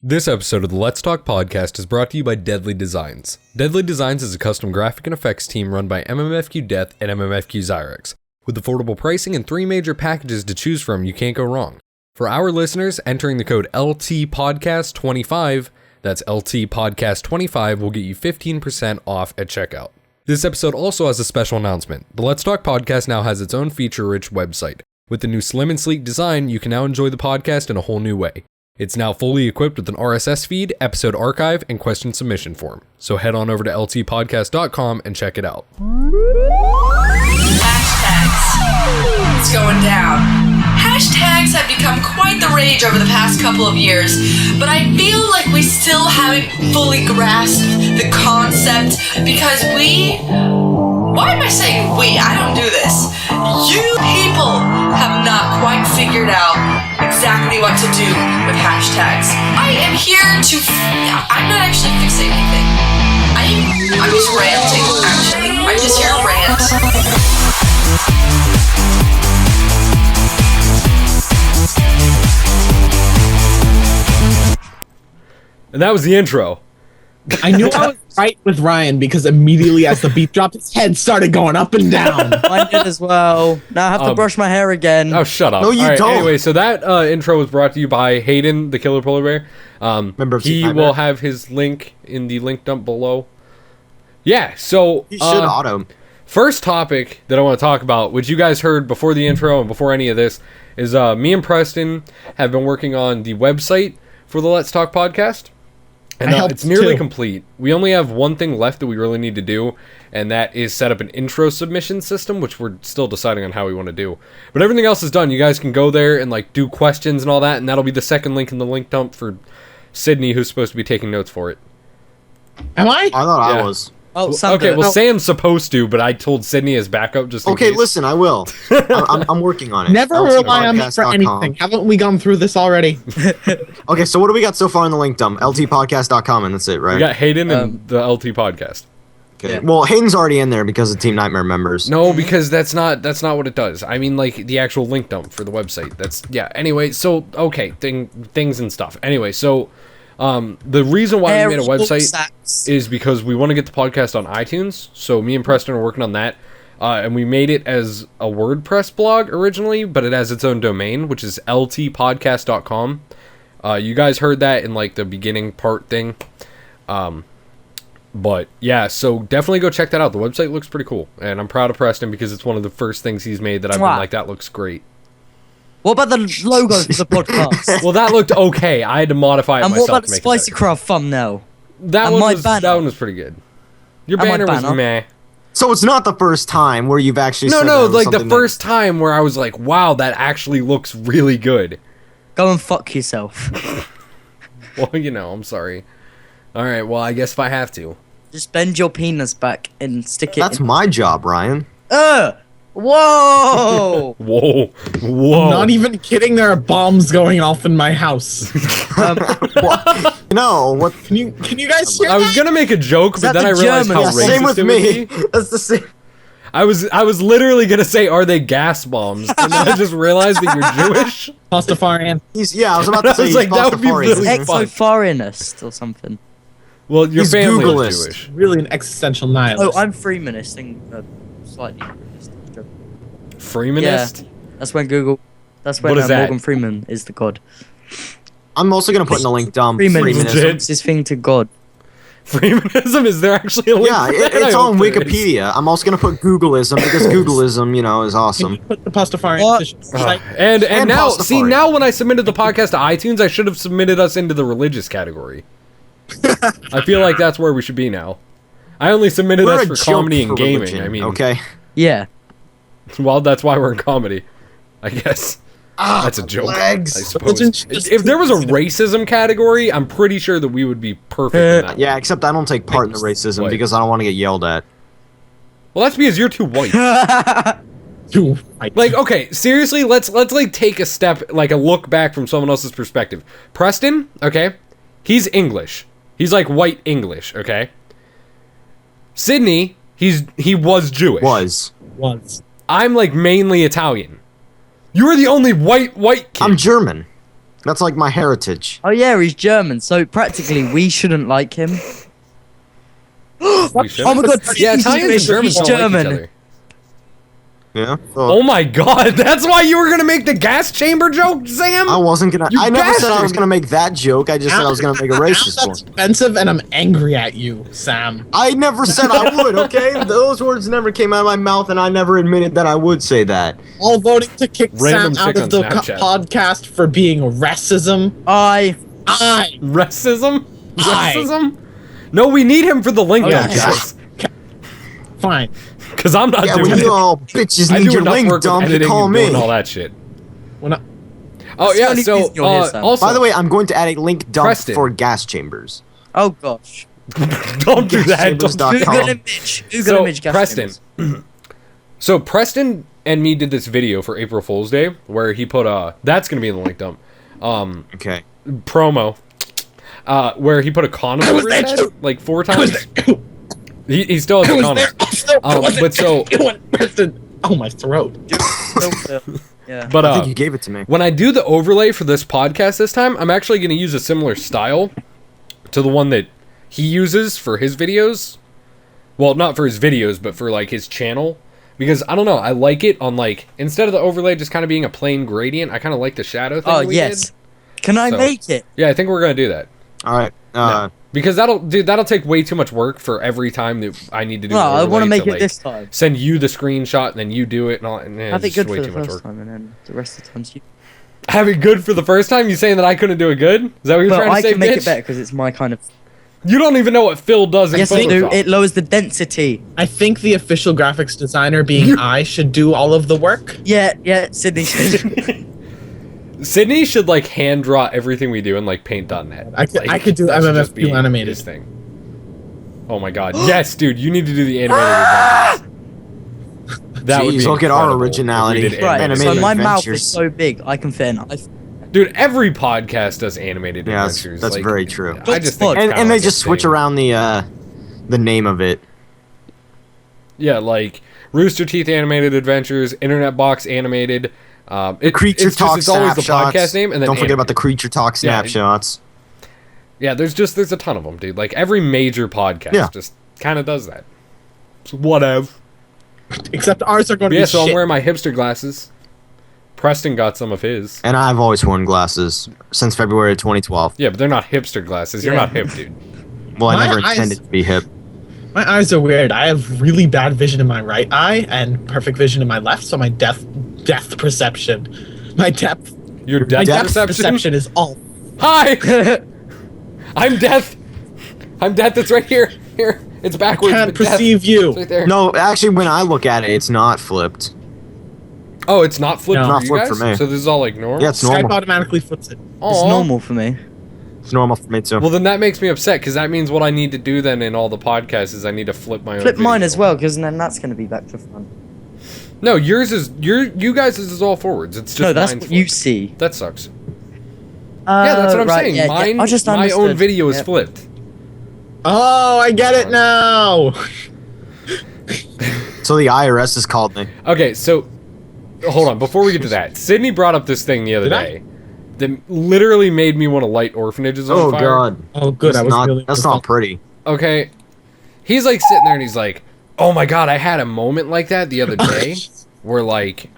This episode of the Let's Talk podcast is brought to you by Deadly Designs. Deadly Designs is a custom graphic and effects team run by MMFQ Death and MMFQ Zyrex. With affordable pricing and 3 major packages to choose from, you can't go wrong. For our listeners, entering the code LTPodcast25, that's LTPodcast25, will get you 15% off at checkout. This episode also has a special announcement. The Let's Talk podcast now has its own feature-rich website. With the new slim and sleek design, you can now enjoy the podcast in a whole new way. It's now fully equipped with an RSS feed, episode archive, and question submission form. So head on over to ltpodcast.com and check it out. Hashtags. It's going down. Hashtags have become quite the rage over the past couple of years, but I feel like we still haven't fully grasped the concept because why am I saying we? I don't do this. You people have not quite figured out exactly what to do with hashtags. I am here to... I'm not actually fixing anything. I'm just ranting, actually. I'm just here to rant. And that was the intro. I knew I was right with Ryan because immediately as the beat dropped, his head started going up and down. I did as well. Now I have to brush my hair again. Oh, shut up. No, you don't. Anyway, so that intro was brought to you by Hayden, the Killer Polar Bear. He will have his link in the link dump below. Yeah, so... You should auto. First topic that I want to talk about, which you guys heard before the intro and before any of this, is me and Preston have been working on the website for the Let's Talk podcast. And it's nearly complete. We only have one thing left that we really need to do, and that is set up an intro submission system, which we're still deciding on how we want to do. But everything else is done. You guys can go there and do questions and all that, and that'll be the second link in the link dump for Sydney, who's supposed to be taking notes for it. Am I? I thought Yeah. I was. Oh, Okay, well, Sam's supposed to, but I told Sydney as backup just in Okay, case. listen, I will. I'm working on it. Never rely on me for LTpodcast.com. anything. Haven't we gone through this already? Okay, so what do we got so far in the link dump? LTpodcast.com, and that's it, right? We got Hayden and the LT podcast. Okay. Well, Hayden's already in there because of Team Nightmare members. No, because that's not what it does. I mean, the actual link dump for the website. Anyway, so okay, things and stuff. Anyway, so the reason why we made a website is because we want to get the podcast on iTunes. So me and Preston are working on that, and we made it as a WordPress blog originally, but it has its own domain, which is ltpodcast.com. You guys heard that in the beginning part thing. But yeah, so definitely go check that out. The website looks pretty cool, and I'm proud of Preston because it's one of the first things he's made that I've been like, that looks great. What about the logo for the podcast? Well, that looked okay. I had to modify it And myself what about to the make it Spicy better. Craft thumbnail? That and one my was banner? pretty good. Your And my banner was banner? meh. So it's not the first time where you've actually said No, that was the something first time where I was like, wow, that actually looks really good. Go and fuck yourself. Well, I'm sorry. All right, well, I guess if I have to. Just bend your penis back and stick it That's in. my job, Ryan. Whoa! Whoa. Not even kidding. There are bombs going off in my house. No, what? Can you guys hear I was that? gonna make a joke, but that then the I realized how Germans? racist Same with it would me. be. That's the same. I was literally gonna say, are they gas bombs? And then I just realized that you're Jewish. Pastafarian. I was about to I say was he's like, that would be Pastafarian. really Exo-foreignist or something. Well, your He's family Googlist. is Jewish. Really an existential Oh, nihilist. I'm Freemanist and slightly Freemanist. Freemanist? Yeah, that's when That's when What is that? Morgan Freeman is the god. I'm also going to put in the link dump. Freemanism Legit. is his thing to God. Freemanism? Is there actually a link Yeah, for that? it's I on hope there is. Wikipedia. I'm also going to put Googleism because Googleism, is Can awesome. you put the Pastafarian What? petition? And And now, Pastafari. see, now when I submitted the podcast to iTunes, I should have submitted us into the religious category. I feel like that's where we should be now. I only submitted We're us a for joke comedy and for gaming. religion, I mean, okay. Yeah. well, that's why we're in comedy, I guess. That's a joke. legs. I suppose. Religion just- If there was a racism category, I'm pretty sure that we would be perfect in that. Yeah, except I don't take part in the racism White. because I don't want to get yelled at. Well, that's because you're too white. Dude, Okay, seriously, let's take a step, a look back from someone else's perspective. Preston, okay, he's English. He's white English, okay. Sydney, he was Jewish. Was. I'm mainly Italian. You were the only white kid. I'm German. That's like my heritage. Oh yeah, he's German, so practically we shouldn't like him. We should. Oh my god, Yeah, he's Italians and Germans don't like each German. other. Yeah. Oh my god, that's why you were gonna make the gas chamber joke, Sam? I wasn't gonna. You I never said I was bastard. gonna make that joke. I just said I was gonna make a racist That's one. offensive, and I'm angry at you, Sam. I never said I would. Okay, those words never came out of my mouth, and I never admitted that I would say that. All voting to kick Random Sam out chicks of the on Snapchat. podcast for being racism. I Racism? Aye. Racism? No, we need him for the link yeah. dump, guys. Fine. Because I'm not Yeah, doing when it. you all bitches I need do your enough link work with dump, you editing call and me. doing all that shit. When I, Oh That's the yeah, only so reason you're here, Sam. also By the way, I'm going to add a link dump Preston. for gas chambers. oh gosh. don't do that. Don't Chambers.com. Google image. Google So image. gas Preston, chambers. so Preston and me did this video for April Fool's Day where he put that's gonna be in the link dump, Okay. promo, where he put a condom over his head like 4 times. He still has a condom. But so, oh, my throat. Yeah. but I think you gave it to me. when I do the overlay for this podcast this time, I'm actually gonna use a similar style to the one that he uses for his videos. Well, not for his videos, but for like his channel. Because I don't know, I like it on like instead of the overlay just kind of being a plain gradient, I kind of like the shadow thing. Oh that we yes. did. Can I So- make it? Yeah, I think we're gonna do that. All right. Because that'll take way too much work for every time that I need to do. No, an I want overlay to make it like, this time. Send you the screenshot and then you do it and all. And Have it's it good just way for the too much first work. time, and then the rest of the times you. Have it good for the first time? You saying that I couldn't do it good? Is that what you're But trying to I say, can make bitch? it better because it's my kind of. You don't even know what Phil does in Yes, I Photoshop. do. It lowers the density. I think the official graphics designer, being I, should do all of the work. Yeah, Sydney. Sydney should like hand draw everything we do in like paint.net. I could do that should just MMFQ be animated. his thing. Oh my god. Yes, dude, you need to do the animated adventures. That would Jeez, be look at our incredible if we originality. did Right. animated So my Animated mouth adventures. is so big, I can fit in. Dude, every podcast does animated Yeah, adventures. that's like, very true. I just think it's And kinda they like just a switch thing. around the name of it. Yeah, like Rooster Teeth animated adventures, Internet Box animated. Creature it's Talk it's always the snapshots. podcast name, and then don't forget about the animated. Creature Talk Yeah, snapshots. Yeah, there's a ton of them, dude. Like every major podcast Yeah. just kind of does that. So whatever. Except ours are going to Yeah, be so I'm shit. wearing my hipster glasses. Preston got some of his. And I've always worn glasses since February of 2012. Yeah, but they're not hipster glasses. You're Yeah. not hip, dude. Well, I My never eyes- intended to be hip. My eyes are weird. I have really bad vision in my right eye and perfect vision in my left, so my depth perception. My depth Your my depth depth perception. perception is all. Hi, I'm Death. I'm Death. It's right here. Here, it's I backwards. can't but Death. perceive you. It's right there. No, actually, when I look at it, it's not flipped. Oh, it's not flipped No. for Not you flipped guys? for me. So this is all like normal? Yeah, it's Skype normal. automatically flips it. It's Aw. normal for me. It's normal for me too. Well, then that makes me upset because that means what I need to do then in all the podcasts is I need to flip my own. Flip mine video. as well, because then that's going to be back to front. No, yours is you guys is all forwards. It's just No, that's mine's what you flipped. see. That sucks. Yeah, that's what I'm saying. Yeah, Mine, I just my own understood. video is Yep. flipped. Oh, I get it now. So the IRS has called me. Okay, so hold on. Before we get to that, Sydney brought up this thing the other Did I? day that literally made me want to light orphanages on Oh fire. god. Oh, good. I That's was not, really. that's not pretty. Okay, he's like sitting there and he's like, "Oh my god, I had a moment like that the other day where like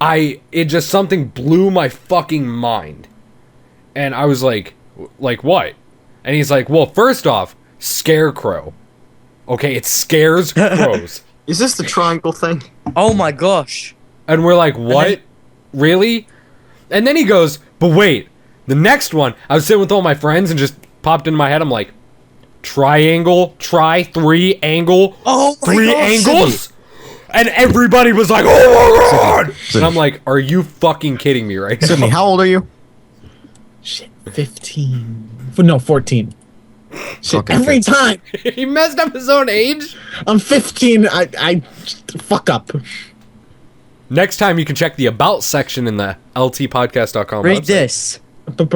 it just something blew my fucking mind." And I was like what? And he's like, "Well, first off, scarecrow. Okay, it scares crows." Is this the triangle thing? Oh my gosh. And we're like, "What? then- Really?" And then he goes, "But wait, the next one." I was sitting with all my friends and just popped into my head. I'm like, "Triangle, three angle, Oh my three gosh, angles." And everybody was like, "Oh my god!" And I'm like, "Are you fucking kidding me right now?" Sydney, how old are you? Shit. 15. No, 14. Shit. Okay, Every 15. time He messed up his own age. I'm 15, I fuck up. Next time you can check the about section in the ltpodcast.com Read website. this. Read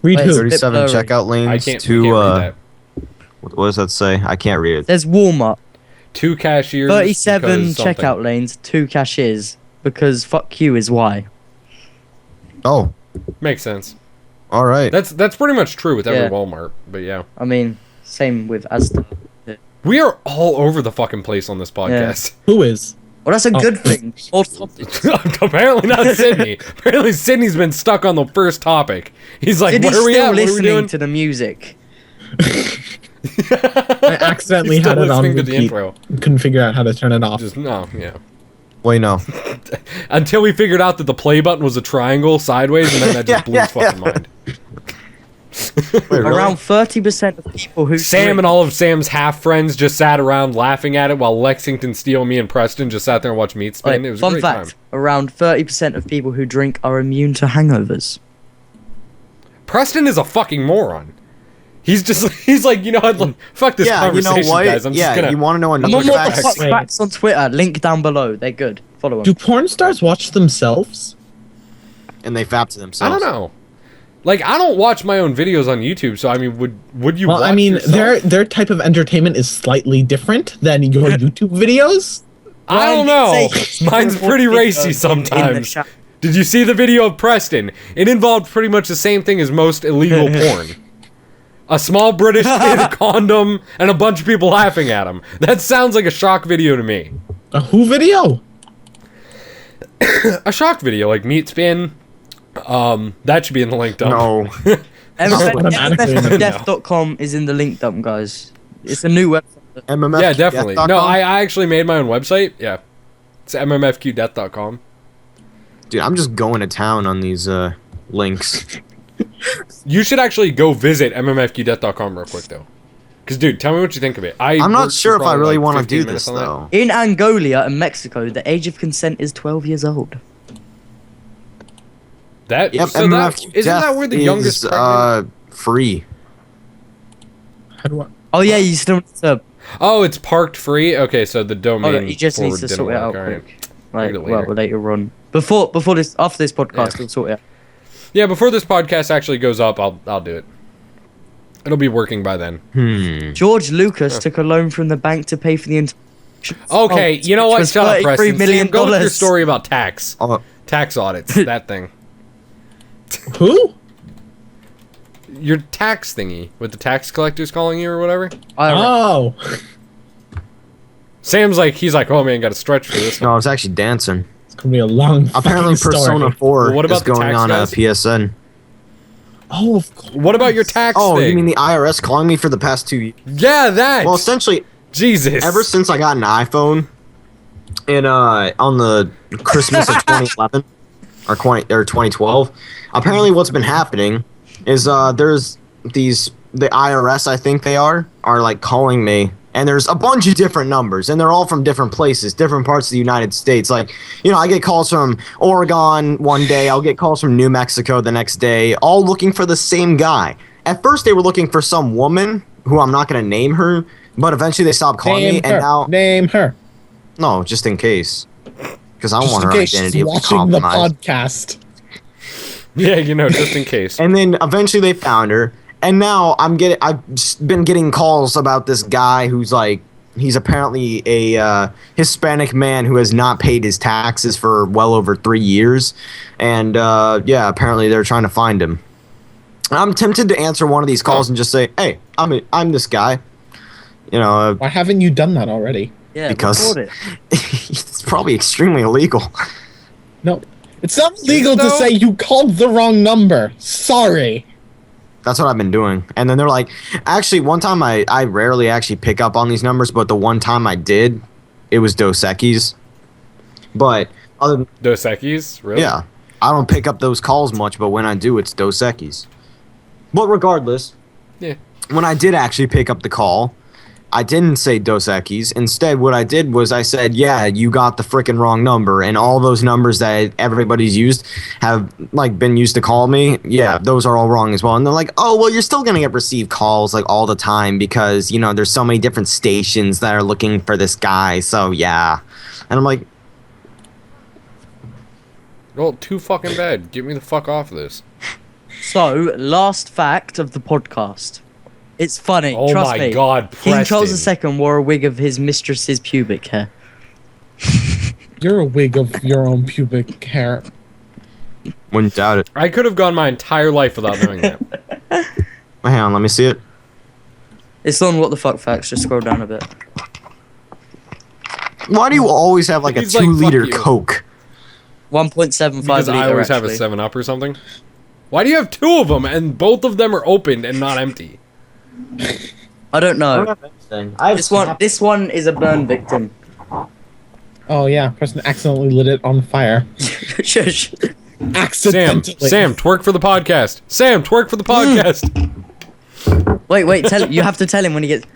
Wait, who? it's- 37 blurry. checkout I lanes can't, to we can't read that. what does that say? I can't read it. There's Walmart. 2 cashiers. 37 because something. checkout lanes, 2 cashiers. Because fuck you is why. Oh, Makes sense. All right. That's pretty much true with every Yeah. Walmart, but yeah. I mean, same with Asda. We are all over the fucking place on this podcast. Who is? Well, that's a good thing. More topics. Apparently not Sydney. Apparently Sydney's been stuck on the first topic. He's like, Sydney's where are we still at? What are we listening doing? to the music. I accidentally He's had still it on listening to the repeat. intro. Couldn't figure out how to turn it off. Just, no, yeah. Wait, no. Until we figured out that the play button was a triangle sideways, and then that just blew his fucking mind. Wait, really? Around 30% of people who Sam drink- and all of Sam's half friends just sat around laughing at it while Lexington, Steel, me, and Preston just sat there and watched meat spin. Like, It was a fun great fact: time. around 30% of people who drink are immune to hangovers. Preston is a fucking moron. He's like, you know what? Like, fuck this Yeah, you know conversation, what? guys. I'm just gonna. you want to know I'm another on fact? What the Fuck Wait. Facts on Twitter. Link down below. They're good. Follow them. Do porn stars watch themselves? And they fap to I themselves. don't know. Like, I don't watch my own videos on YouTube, so I mean, would you? Well, watch I mean, yourself? their type of entertainment is slightly different than your YouTube videos. I don't Ryan know. did say Mine's he pretty watched racy videos in the sometimes. shower. Did you see the video of Preston? It involved pretty much the same thing as most illegal porn. A small British kid, a condom, and a bunch of people laughing at him. That sounds like a shock video to me. A who video? A shock video, like meat spin. That should be in the link dump. No. automatically. MMFQDeath.com is in the link dump, guys. It's a new website. MMFQ. Yeah, definitely. No, I actually made my own website. Yeah. It's mmfqdeath.com. Dude, I'm just going to town on these links. You should actually go visit mmfqdeath.com real quick, though. Because, dude, tell me what you think of it. I'm not worked sure for if I probably, really like, want to 15 do minutes this on that. though. In Angola and Mexico, the age of consent is 12 years old. That, Yep, so MMFQ isn't that Death where the youngest is pregnant? free. How do I? Oh yeah, you still need to. Oh, it's parked free? Okay, so the domain Oh, he just needs forward to didn't sort it out work, alright. quick. Like, Read it later. well, later on. Before this, after this podcast, Yeah. we'll sort it out. Yeah, before this podcast actually goes up, I'll do it. It'll be working by then. George Lucas took a loan from the bank to pay for the Okay, you know which what? was Shut up, $33 Preston. million. Sam, go with your story about tax. Oh, Tax audits, that thing. Who? Your tax thingy with the tax collectors calling you or whatever. Oh, Sam's like, he's like, oh man, got to stretch for this. no, I was actually dancing. it's gonna be a long. Apparently, fucking Persona story. 4 Well, what is about the going tax on guys? PSN. Oh, of course. What about your tax Oh, thing? you mean the IRS calling me for the past 2 years? Yeah, that. Well, essentially, Jesus. ever since I got an iPhone, in on the Christmas of 2011 or 2012, apparently what's been happening is there's the IRS, I think they are like calling me, and there's a bunch of different numbers, and they're all from different places, different parts of the United States. Like, you know, I get calls from Oregon one day, I'll get calls from New Mexico the next day, all looking for the same guy. At first they were looking for some woman who I'm not going to name her, but eventually they stopped calling me, Name and her. now Name her. no, just in case, because I don't Just want in her case identity she's to be watching the compromised. podcast. Yeah, you know, just in case. And then eventually they found her, and now I've been getting calls about this guy who's like, he's apparently a Hispanic man who has not paid his taxes for well over 3 years, and yeah, apparently they're trying to find him. And I'm tempted to answer one of these calls and just say, hey, I'm this guy, you know, Why haven't you done that already? Yeah, because record it. it's probably extremely illegal. No, it's not legal to though? say you called the wrong number. Sorry. That's what I've been doing. And then they're like, actually, one time I rarely actually pick up on these numbers, but the one time I did, it was Dos Equis. But other than, Dos Equis? Really? yeah, I don't pick up those calls much, but when I do, it's Dos Equis. But regardless, Yeah. when I did actually pick up the call, I didn't say Dos Equis. Instead, what I did was I said, yeah, you got the freaking wrong number. And all those numbers that everybody's used have like been used to call me. Yeah, those are all wrong as well. And they're like, oh, well, you're still going to get received calls like all the time because, you know, there's so many different stations that are looking for this guy. So, yeah. And I'm like, Well, too fucking bad. Get me the fuck off of this. So, last fact of the podcast. It's funny. Oh trust my me. God, King Charles Preston. II wore a wig of his mistress's pubic hair. You're a wig of your own pubic hair. Wouldn't doubt it. I could have gone my entire life without knowing that. Hang on, let me see it. It's on What the Fuck Facts. Just scroll down a bit. Why do you always have like a He's like, 2-liter "Fuck you." Coke? 1.75 Because liter. I always have actually. a 7-Up or something. Why do you have 2 of them and both of them are opened and not empty? I don't I don't know. have anything. I have This one is a burn victim. Oh yeah, person accidentally lit it on fire. Shush. Accidentally. Sam, twerk for the podcast. Sam, twerk for the podcast. Wait. Tell you have to tell him when he gets.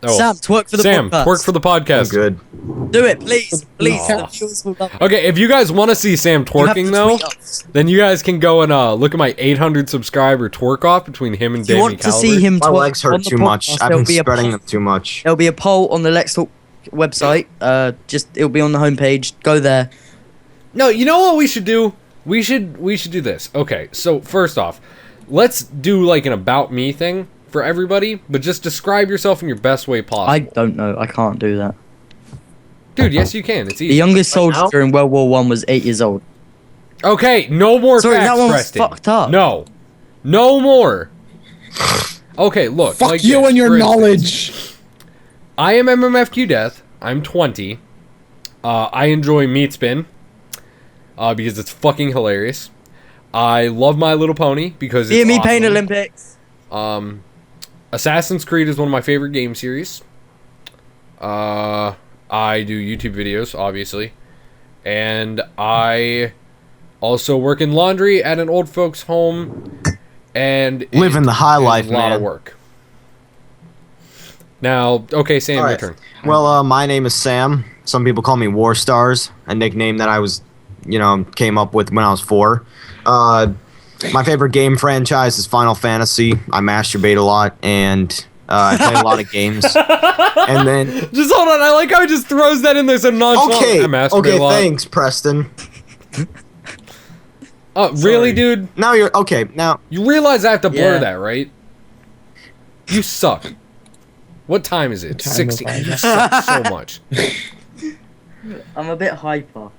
Oh. Sam, twerk for the Sam, podcast. twerk for the I'm podcast. good. Do it, please. Please. No. The viewers will love it. Okay, if you guys want to see Sam You have twerking to though, tweet us. then you guys can go and look at my 800 subscriber twerk off between him and If you Danny want to see Caliber. him My twerk legs on hurt the too much. podcast, I've there'll been be a spreading poll- them too much. There'll be a poll on the Let's Talk website. It'll be on the homepage. Go there. No, you know what we should do? We should do this. Okay, so first off, let's do like an about me thing for everybody, but just describe yourself in your best way possible. I don't know. I can't do that. Dude, yes you can. It's The easy. youngest soldier now? during World War One was 8 years old. Okay, no more Sorry, facts, that one was Preston. fucked up. No. No more. Okay, look. Fuck like you this, and your for instance, knowledge. I am MMFQ Death. I'm 20. I enjoy Meat Spin because it's fucking hilarious. I love My Little Pony because it's Hear me, awesome. Pain Olympics. Assassin's Creed is one of my favorite game series. I do YouTube videos, obviously. And I also work in laundry at an old folks' home. And Living the high it is life, a lot of man. work. Now, okay, Sam, All your right. turn. Well, my name is Sam. Some people call me WarStars, a nickname that I was, came up with when I was 4. My favorite game franchise is Final Fantasy. I masturbate a lot, and I play a lot of games. And then, Just hold on. I like how he just throws that in there so nonchalant. okay, I masturbate okay, a lot. thanks, Preston. Oh, really, dude? Now you're okay. Now You realize I have to blur Yeah. that, right? You suck. What time is it? time 16. is it? You suck so much. I'm a bit hyper.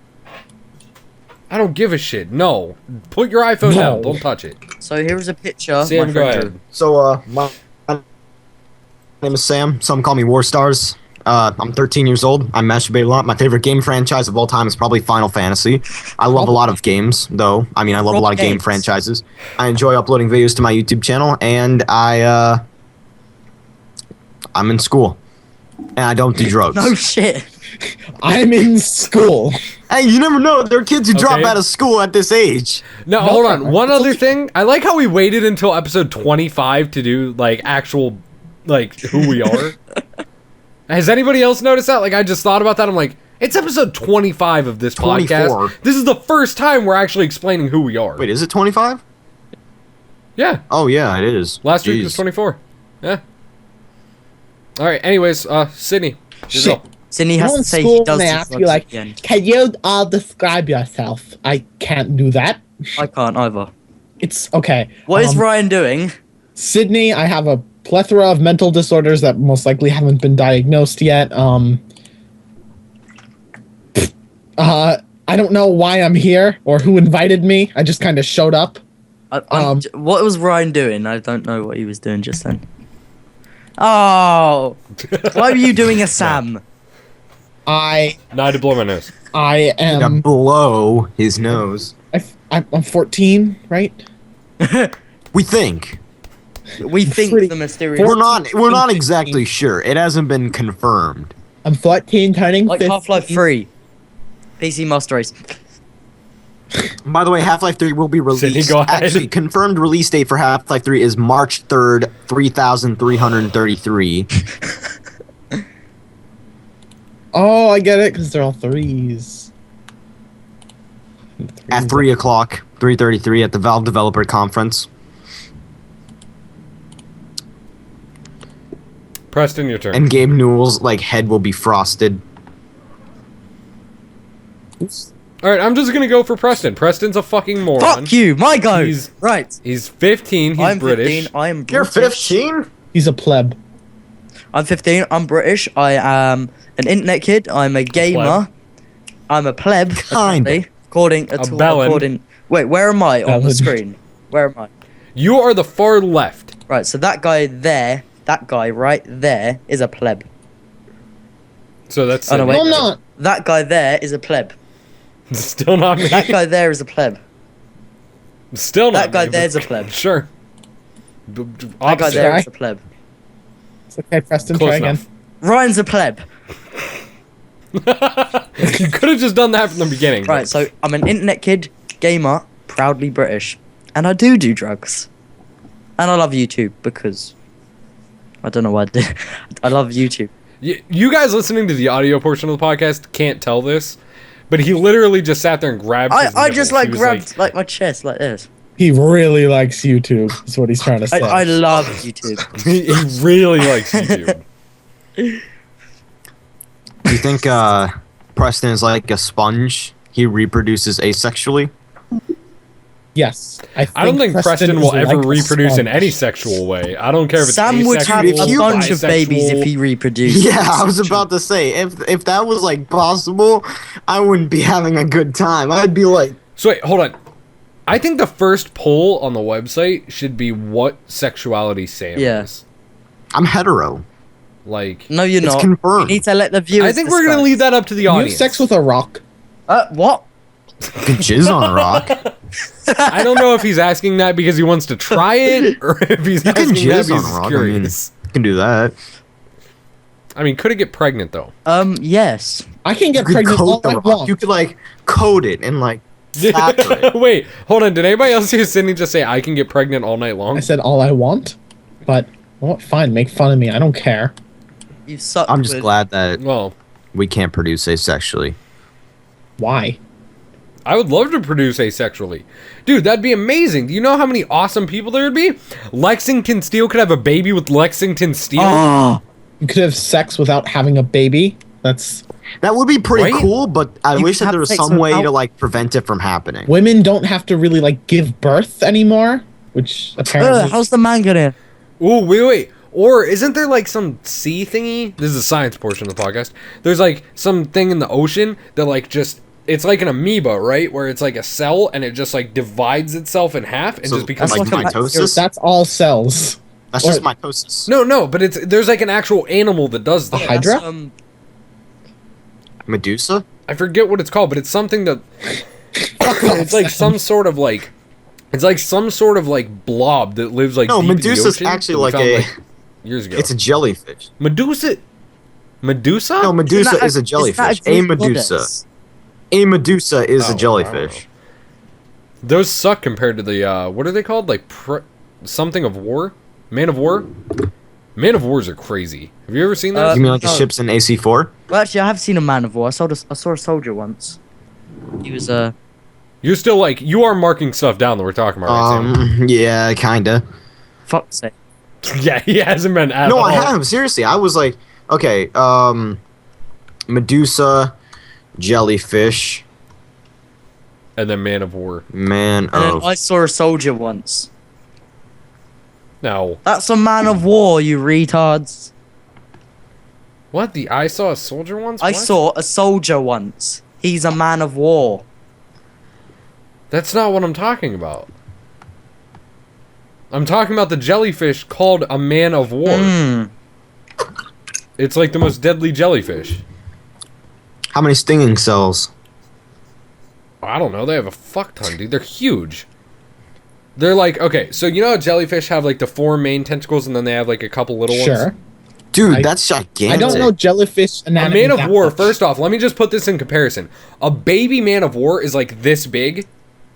I don't give a shit. No. Put your iPhone No. down. Don't touch it. So here's a picture. Sam, my go friend ahead. drew. So, my name is Sam. Some call me WarStars. I'm 13 years old. I masturbate a lot. My favorite game franchise of all time is probably Final Fantasy. I love a lot of games, though. I mean, I love a lot of game Games. franchises. I enjoy uploading videos to my YouTube channel, and I'm in school. And I don't do drugs. No shit. I'm in school. Hey, you never know. There are kids who drop Okay. out of school at this age. No, hold on. One other thing. I like how we waited until episode 25 to do, like, actual, like, who we are. Has anybody else noticed that? Like, I just thought about that. I'm like, it's episode 25 of this 24. podcast. This is the first time we're actually explaining who we are. Wait, is it 25? Yeah. Oh, yeah, it is. Last week Jeez. was 24. Yeah. All right. Anyways, Sydney. your Shit. go. Sydney You has know to in say he school does when they do ask drugs you like, again. can you describe yourself? I can't do that. I can't either. It's okay. What is Ryan doing? Sydney, I have a plethora of mental disorders that most likely haven't been diagnosed yet. I don't know why I'm here or who invited me. I just kind of showed up. What was Ryan doing? I don't know what he was doing just then. Oh, why were you doing a Sam? I Not to blow my nose. I To am blow his nose. I'm 14, right? We think. We think Pretty- the mysterious, We're not exactly sure. It hasn't been confirmed. I'm 14, turning like 15. Half-Life 3, PC Master Race. By the way, Half-Life 3 will be Sydney, released. go ahead. Actually, confirmed release date for Half-Life 3 is March 3rd, 3333. Oh, I get it, because they're all threes. At 3 o'clock, 3:33 at the Valve Developer Conference. Preston, your turn. And Gabe Newell's head will be frosted. All right, I'm just gonna go for Preston. Preston's a fucking moron. Fuck you, my go. He's- Right. He's 15. He's I'm British. 15. I am You're British. 15? He's a pleb. I'm 15. I'm British. I am an internet kid. I'm a gamer. I'm a pleb. Kinda. apparently, According. Wait, where am I on the screen? Where am I? You are the far left. Right, so that guy there, that guy right there is a pleb. So that's... Oh, no, wait. No, I'm not. That guy there is a pleb. Still not me. That guy there is a pleb. Still not That guy me, there's but- a pleb. Sure. That guy Opposite. there is a pleb. It's okay, Preston. Close Try again. enough. Ryan's a pleb. You could have just done that from the beginning. Right, so I'm an internet kid, gamer, proudly British. And I do drugs. And I love YouTube because... I don't know why I did. I love YouTube. You guys listening to the audio portion of the podcast can't tell this, but he literally just sat there and grabbed his I just nipples. like He was grabbed like my chest like this. He really likes YouTube. Is what he's trying to say. I love YouTube. he really likes YouTube. Do you think Preston is like a sponge? He reproduces asexually. Yes. I don't think Preston will is ever like a reproduce in sponge. any sexual way. I don't care if it's Sam would have asexual, a bunch of bisexual. babies if he reproduced. Yeah, I was about to say if that was like possible, I wouldn't be having a good time. I'd be like, So wait, hold on. I think the first poll on the website should be what sexuality Sam Yeah. is. I'm hetero. Like, No, you're It's not. confirmed. You need to let the viewers. I think we're gonna decide. leave that up to the You have audience. sex with a rock. What? You can jizz on a rock. I don't know if he's asking that because he wants to try it, or if he's You can asking that jizz on because a he's rock. I mean, curious. you can do that. I mean, could it get pregnant though? Yes. I can get You could pregnant all coat the I rock. want. You could like coat it and like saturate it. Wait, hold on. Did anybody else hear Sydney just say I can get pregnant all night long? I said all I want, but well, fine, make fun of me. I don't care. You suck. I'm just with- glad that Well, we can't produce asexually. Why? I would love to produce asexually. Dude, that'd be amazing. Do you know how many awesome people there would be? Lexington Steel could have a baby with Lexington Steel. Oh, You could have sex without having a baby. That's That would be pretty Right? cool, but I You wish could that there have was sex some way to without- like prevent it from happening. women don't have to really like give birth anymore, which apparently how's the man gonna? Ooh, wait. Or isn't there like some sea thingy? This is the science portion of the podcast. There's like some thing in the ocean that like just... It's like an amoeba, right? Where it's like a cell and it just like divides itself in half and So, just becomes like like a- mitosis? that's all cells. That's or- just mitosis. No, but there's like an actual animal that does that. Hydra? That's, Medusa? I forget what it's called, but it's something that it's like some sort of like blob that lives like No, deep in the Medusa's ocean actually that we like found, a- years ago. It's a jellyfish. Medusa. No, Medusa Isn't that is a isn't that jellyfish. A Greek Medusa. goddess? A Medusa is Oh, a jellyfish. Those suck compared to the what are they called? Like something of war, Man of War. Man of Wars are crazy. Have you ever seen those? You mean like the No. ships in AC4? Well, actually, I have seen a man of war. I saw a soldier once. He was You're still like you are marking stuff down that we're talking about, right, Sam? Yeah, kinda. fuck's sake. Yeah, he hasn't been at No, all. I have. Seriously, I was like, okay, Medusa, jellyfish, And then Man of War. man And then of... I saw a soldier once. No. That's a man of war, you retards. What? I saw a soldier once? I What? saw a soldier once. He's a man of war. That's not what I'm talking about. I'm talking about the jellyfish called a Man of War. Mm. It's like the most deadly jellyfish. How many stinging cells? I don't know. They have a fuck ton, dude. They're huge. They're like, okay, so you know how jellyfish have like the 4 main tentacles and then they have like a couple little Sure. ones? Dude, I- that's gigantic. I don't know jellyfish A anatomy. Man of that War, much. first off, let me just put this in comparison. A baby Man of War is like this big,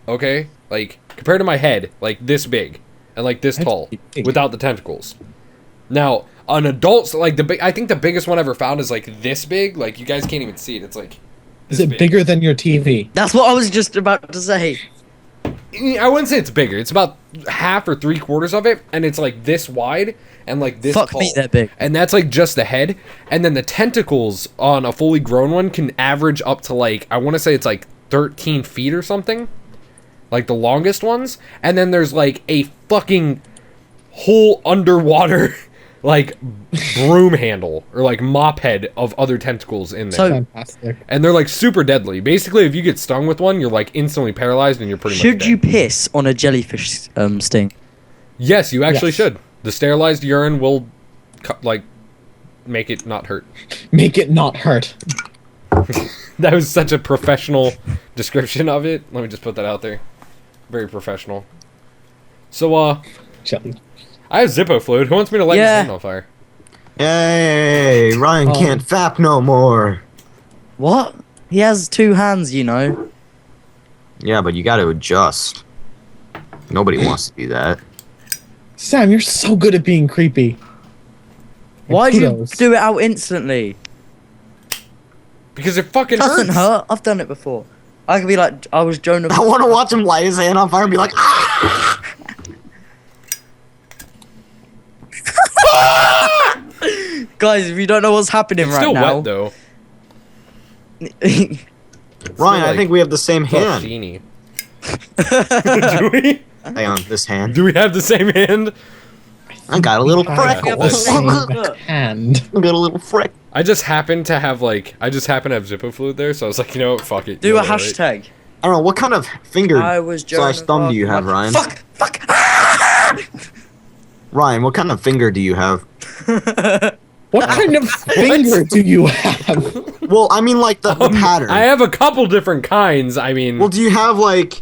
okay? Like, compared to my head, like this big, and like this That's tall, big. without the tentacles. Now, an adult, like I think the biggest one ever found is like this big. Like, you guys can't even see it. It's like Is this it big. bigger than your TV? That's what I was just about to say. I wouldn't say it's bigger. It's about half or 3/4 of it, and it's like this wide and like this Fuck tall. me, they're big. And that's like just the head, and then the tentacles on a fully grown one can average up to like I want to say it's like 13 feet or something, like the longest ones. And then there's like a fucking whole underwater like broom handle or like mop head of other tentacles in there. So- Fantastic. And they're like super deadly. Basically, if you get stung with one, you're like instantly paralyzed and you're pretty much Should dead. you piss on a jellyfish sting? Yes, you actually Yes. should. The sterilized urine will like make it not hurt. Make it not hurt. That was such a professional description of it. Let me just put that out there. Very professional. So, Jelly. I have Zippo fluid. Who wants me to light Yeah. his hand on fire? Yay! Ryan Oh. can't fap no more. What? He has 2 hands, you know. Yeah, but you got to adjust. Nobody wants to do that. Sam, you're so good at being creepy. Why'd you Kudos. do it out instantly? Because it fucking Doesn't hurts. hurt. I've done it before. I could be like, I was Jonah. I want to watch him light his hand on fire and be like, ah! Guys, if you don't know what's happening It's right still now, wet though. Ryan, I like- think we have the same hand. Buffini. Do we? Hang on, this hand. Do we have the same hand? I got a little I freckle. have the same hand. I got a little freckle. I just happen to have Zippo fluid there, so I was like, you know what, fuck it. do You'll a be alright. hashtag. I don't know, what kind of finger I was Jonah. slash thumb do you have, Ryan? Fuck! Ryan, what kind of finger do you have? What kind of finger do you have? Well, I mean, like the pattern. I have a couple different kinds. I mean, Well, do you have like?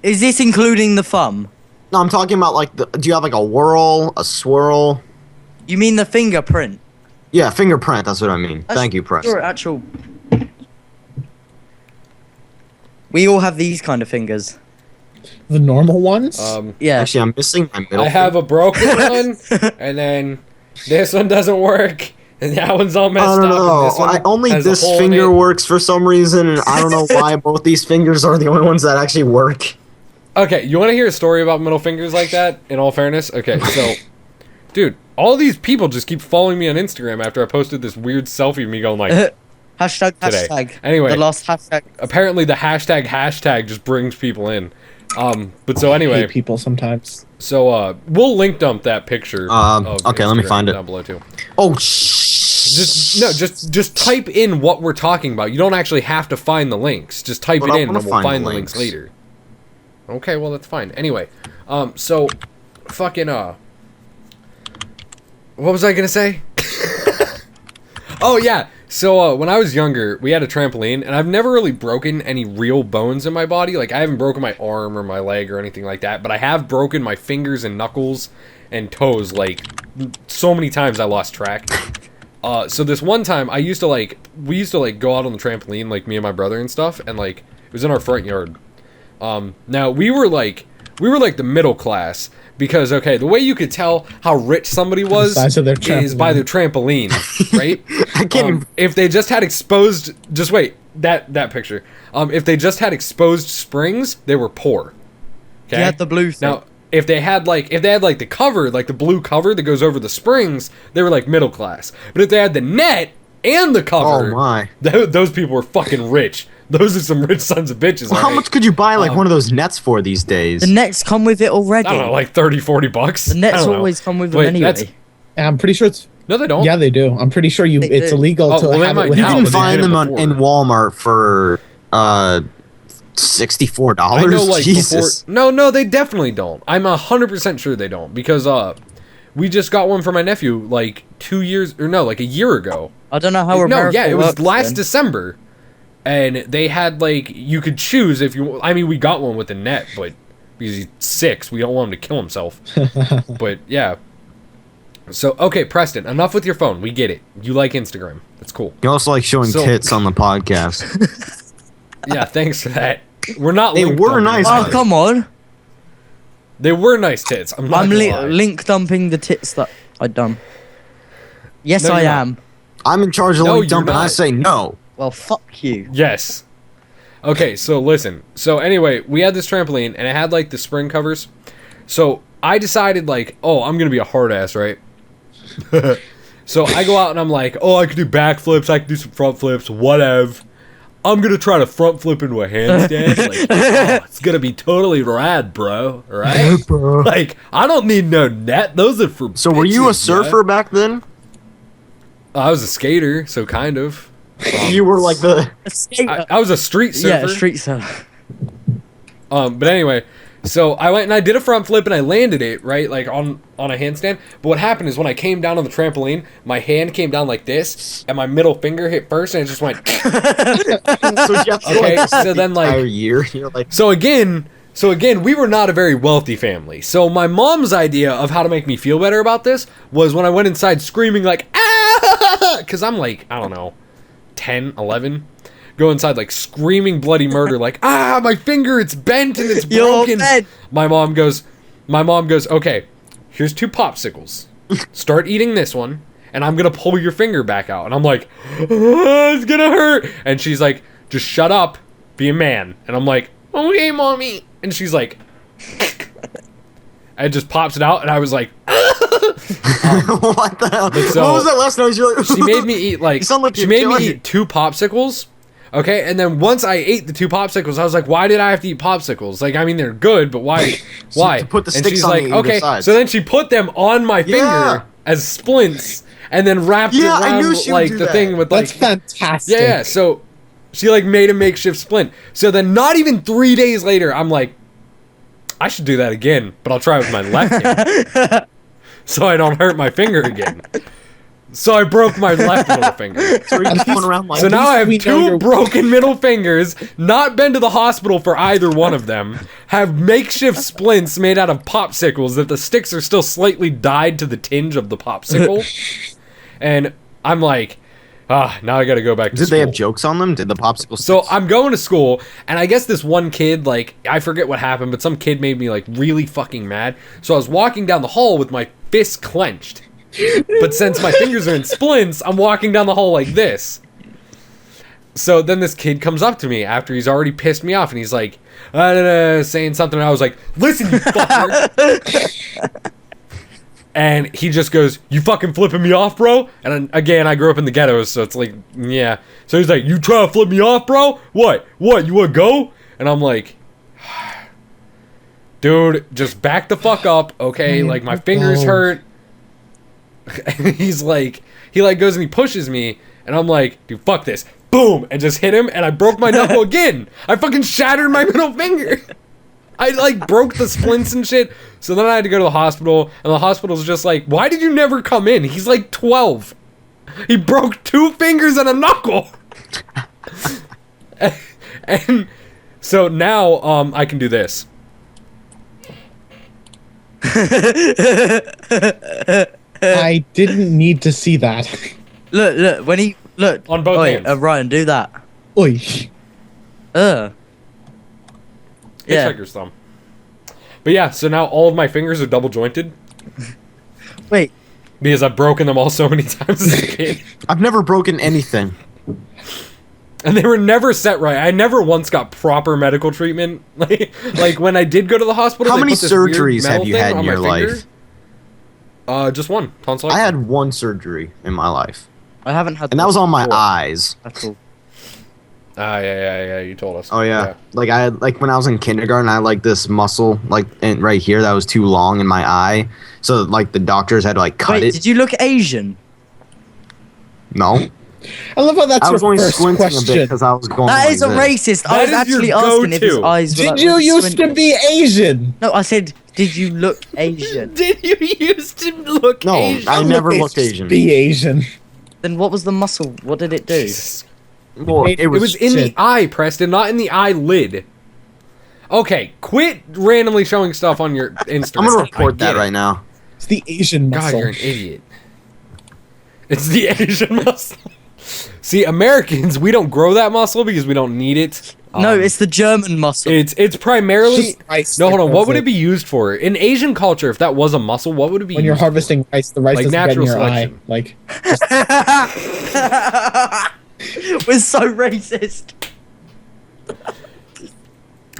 Is this including the thumb? No, I'm talking about like the. Do you have like a whirl, a swirl? You mean the fingerprint? Yeah, fingerprint. That's what I mean. That's Thank you, Preston. your actual. We all have these kind of fingers. The normal ones? Yeah. Actually, I'm missing my middle. I have a broken one, and then this one doesn't work, and that one's all messed I up. don't and know. this one Only has a this hole in finger it. works for some reason, and I don't know why both these fingers are the only ones that actually work. Okay, you want to hear a story about middle fingers like that? In all fairness, okay, so, dude, all these people just keep following me on Instagram after I posted this weird selfie of me going like, Hashtag. Today. Hashtag. Anyway. The last hashtag. apparently the hashtag just brings people in. But so I anyway, hate people sometimes. so we'll link dump that picture. of Okay, let me Instagram find it. down below too. Oh, shh. Just type in what we're talking about. You don't actually have to find the links. Just type But it I in, and wanna then we'll find find the the links links. later. Okay, well that's fine. Anyway, so fucking what was I gonna say? Oh yeah. So when I was younger, we had a trampoline, and I've never really broken any real bones in my body. Like I haven't broken my arm or my leg or anything like that, but I have broken my fingers and knuckles and toes like so many times I lost track. So this one time we used to go out on the trampoline, like me and my brother and stuff, and like it was in our front yard. Now we were like the middle class because okay, the way you could tell how rich somebody was size of their is by their trampoline, right? I can't even. If they just had exposed, just wait, that picture. If they just had exposed springs, they were poor. Okay. You had the blue thing. Now, if they had the cover, like the blue cover that goes over the springs, they were like middle class. But if they had the net and the cover, Oh my. those people were fucking rich. Those are some rich sons of bitches. Well, how alright? much could you buy like one of those nets for these days? The nets come with it already. I don't know, like $30-$40. The nets I don't know. always come with them Wait, anyway. that's- I'm pretty sure it's. No, they don't. Yeah, they do. I'm pretty sure They it's do. illegal Oh, to well, they have might it You now, without. can but they find did it them before. in Walmart for $64. I know, like Jesus. before. No, they definitely don't. I'm 100% sure they don't because we just got one for my nephew like 2 years or no, like a year ago. I don't know how No, America yeah, it was works last then. December, and they had like you could choose if you. I mean, we got one with a net, but because he's 6, we don't want him to kill himself. But yeah. So okay, Preston, enough with your phone. We get it. You like Instagram. That's cool. You also like showing So- tits on the podcast. Yeah, thanks for that. We're not. They link were dumping nice. Oh, anybody. come on. They were nice tits. I'm not I'm gonna lie. link dumping the tits that I done. Yes, No, I you're not. am. I'm in charge of No, link you're dump, and I not. say no. Well, fuck you. Yes. Okay, so listen. So anyway, we had this trampoline and it had like the spring covers. So I decided like, oh, I'm gonna be a hard ass, right? So I go out and I'm like, oh, I could do back flips, I could do some front flips, whatever. I'm gonna try to front flip into a handstand. Like, oh, it's gonna be totally rad, bro. Right? bro. Like, I don't need no net. Those are for. So were you a bitches, surfer yeah. back then? I was a skater, so kind of. You were like the. I was a street surfer. Yeah, street surf. But anyway, so I went and I did a front flip and I landed it, right, like on a handstand. But what happened is when I came down on the trampoline, my hand came down like this, and my middle finger hit first, and it just went. Okay, so then like entire year, you're like. So again, we were not a very wealthy family. So my mom's idea of how to make me feel better about this was when I went inside screaming like ah, because I'm like, I don't know, 10, 11. Go inside like screaming bloody murder, like ah, my finger, it's bent and it's broken. My mom goes, okay, here's 2 popsicles. Start eating this one, and I'm gonna pull your finger back out. And I'm like, oh, it's gonna hurt. And she's like, just shut up, be a man. And I'm like, okay, mommy. And she's like, and just pops it out, and I was like, what the hell? So, what was that last noise? You're like, she made me eat like, like she made me eat 2 popsicles. Okay, and then once I ate the 2 popsicles, I was like, why did I have to eat popsicles? Like, I mean, they're good, but why? Why? To put the and sticks she's on like, the okay. sides. So then she put them on my finger Yeah. as splints, and then wrapped it Yeah, I around knew she would like do the that. thing with like. That's fantastic. Yeah, so she like made a makeshift splint. So then, not even 3 days later, I'm like, I should do that again, but I'll try with my left hand, so I don't hurt my finger again. So I broke my left middle finger. So you're just going around like. So now I have we know 2 you're- broken middle fingers, not been to the hospital for either one of them, have makeshift splints made out of popsicles that the sticks are still slightly dyed to the tinge of the popsicle. And I'm like, now I gotta go back to Did school. they have jokes on them? Did the popsicle? So sticks- I'm going to school, and I guess this one kid, like, I forget what happened, but some kid made me, like, really fucking mad. So I was walking down the hall with my fist clenched. But since my fingers are in splints, I'm walking down the hall like this. So then this kid comes up to me after he's already pissed me off, and he's like, saying something, and I was like, listen, you fucker. And he just goes, you fucking flipping me off, bro? And then, again, I grew up in the ghettos, so it's like, yeah. So he's like, you trying to flip me off, bro? What? You wanna go? And I'm like, dude, just back the fuck up, okay? Like, my fingers hurt. And he's like, he like goes and he pushes me, and I'm like, dude, fuck this. Boom! And just hit him, and I broke my knuckle again. I fucking shattered my middle finger. I like broke the splints and shit. So then I had to go to the hospital, and the hospital's just like, why did you never come in? He's like 12. He broke 2 fingers and a knuckle. and so now I can do this. I didn't need to see that. Look, when he look On both hands. Ryan, do that. Oi. It's Yeah. like your thumb. But yeah, so now all of my fingers are double jointed Wait. because I've broken them all so many times as a kid. I've never broken anything. And they were never set right. I never once got proper medical treatment. Like when I did go to the hospital. How they many put this weird surgeries metal have you thing had in on my your finger. life? Just one tonsillectomy. I had 1 surgery in my life, I haven't had and that was on my before. eyes. That's all. Yeah. You told us. Oh yeah. Like I had, like when I was in kindergarten, I had like this muscle like right here that was too long in my eye, so like the doctors had to like cut Wait, it. did you look Asian? No, I love how that's I was your only first squinting a bit question. because I was going. That like is a this. racist. I That was is actually your asking if his go-to. eyes were Did like, you really used to squinty. be Asian? No, I said, did you look Asian? Did you used to look No, Asian? I never It's looked just Asian. Be Asian. Then what was the muscle? What did it do? Well, It It was in the shit. eye, Preston, not in the eyelid. Okay, quit randomly showing stuff on your Instagram. I'm gonna I report get that it. right now. It's the Asian God, muscle. you're an idiot. It's the Asian muscle. See, Americans, we don't grow that muscle because we don't need it. No, it's the German muscle. It's primarily. Just rice No, hold that on. What does would it. it be used for? In Asian culture, if that was a muscle, what would it be When you're used for? harvesting rice, the rice Like doesn't get in natural your selection. eye. Like, We're so racist.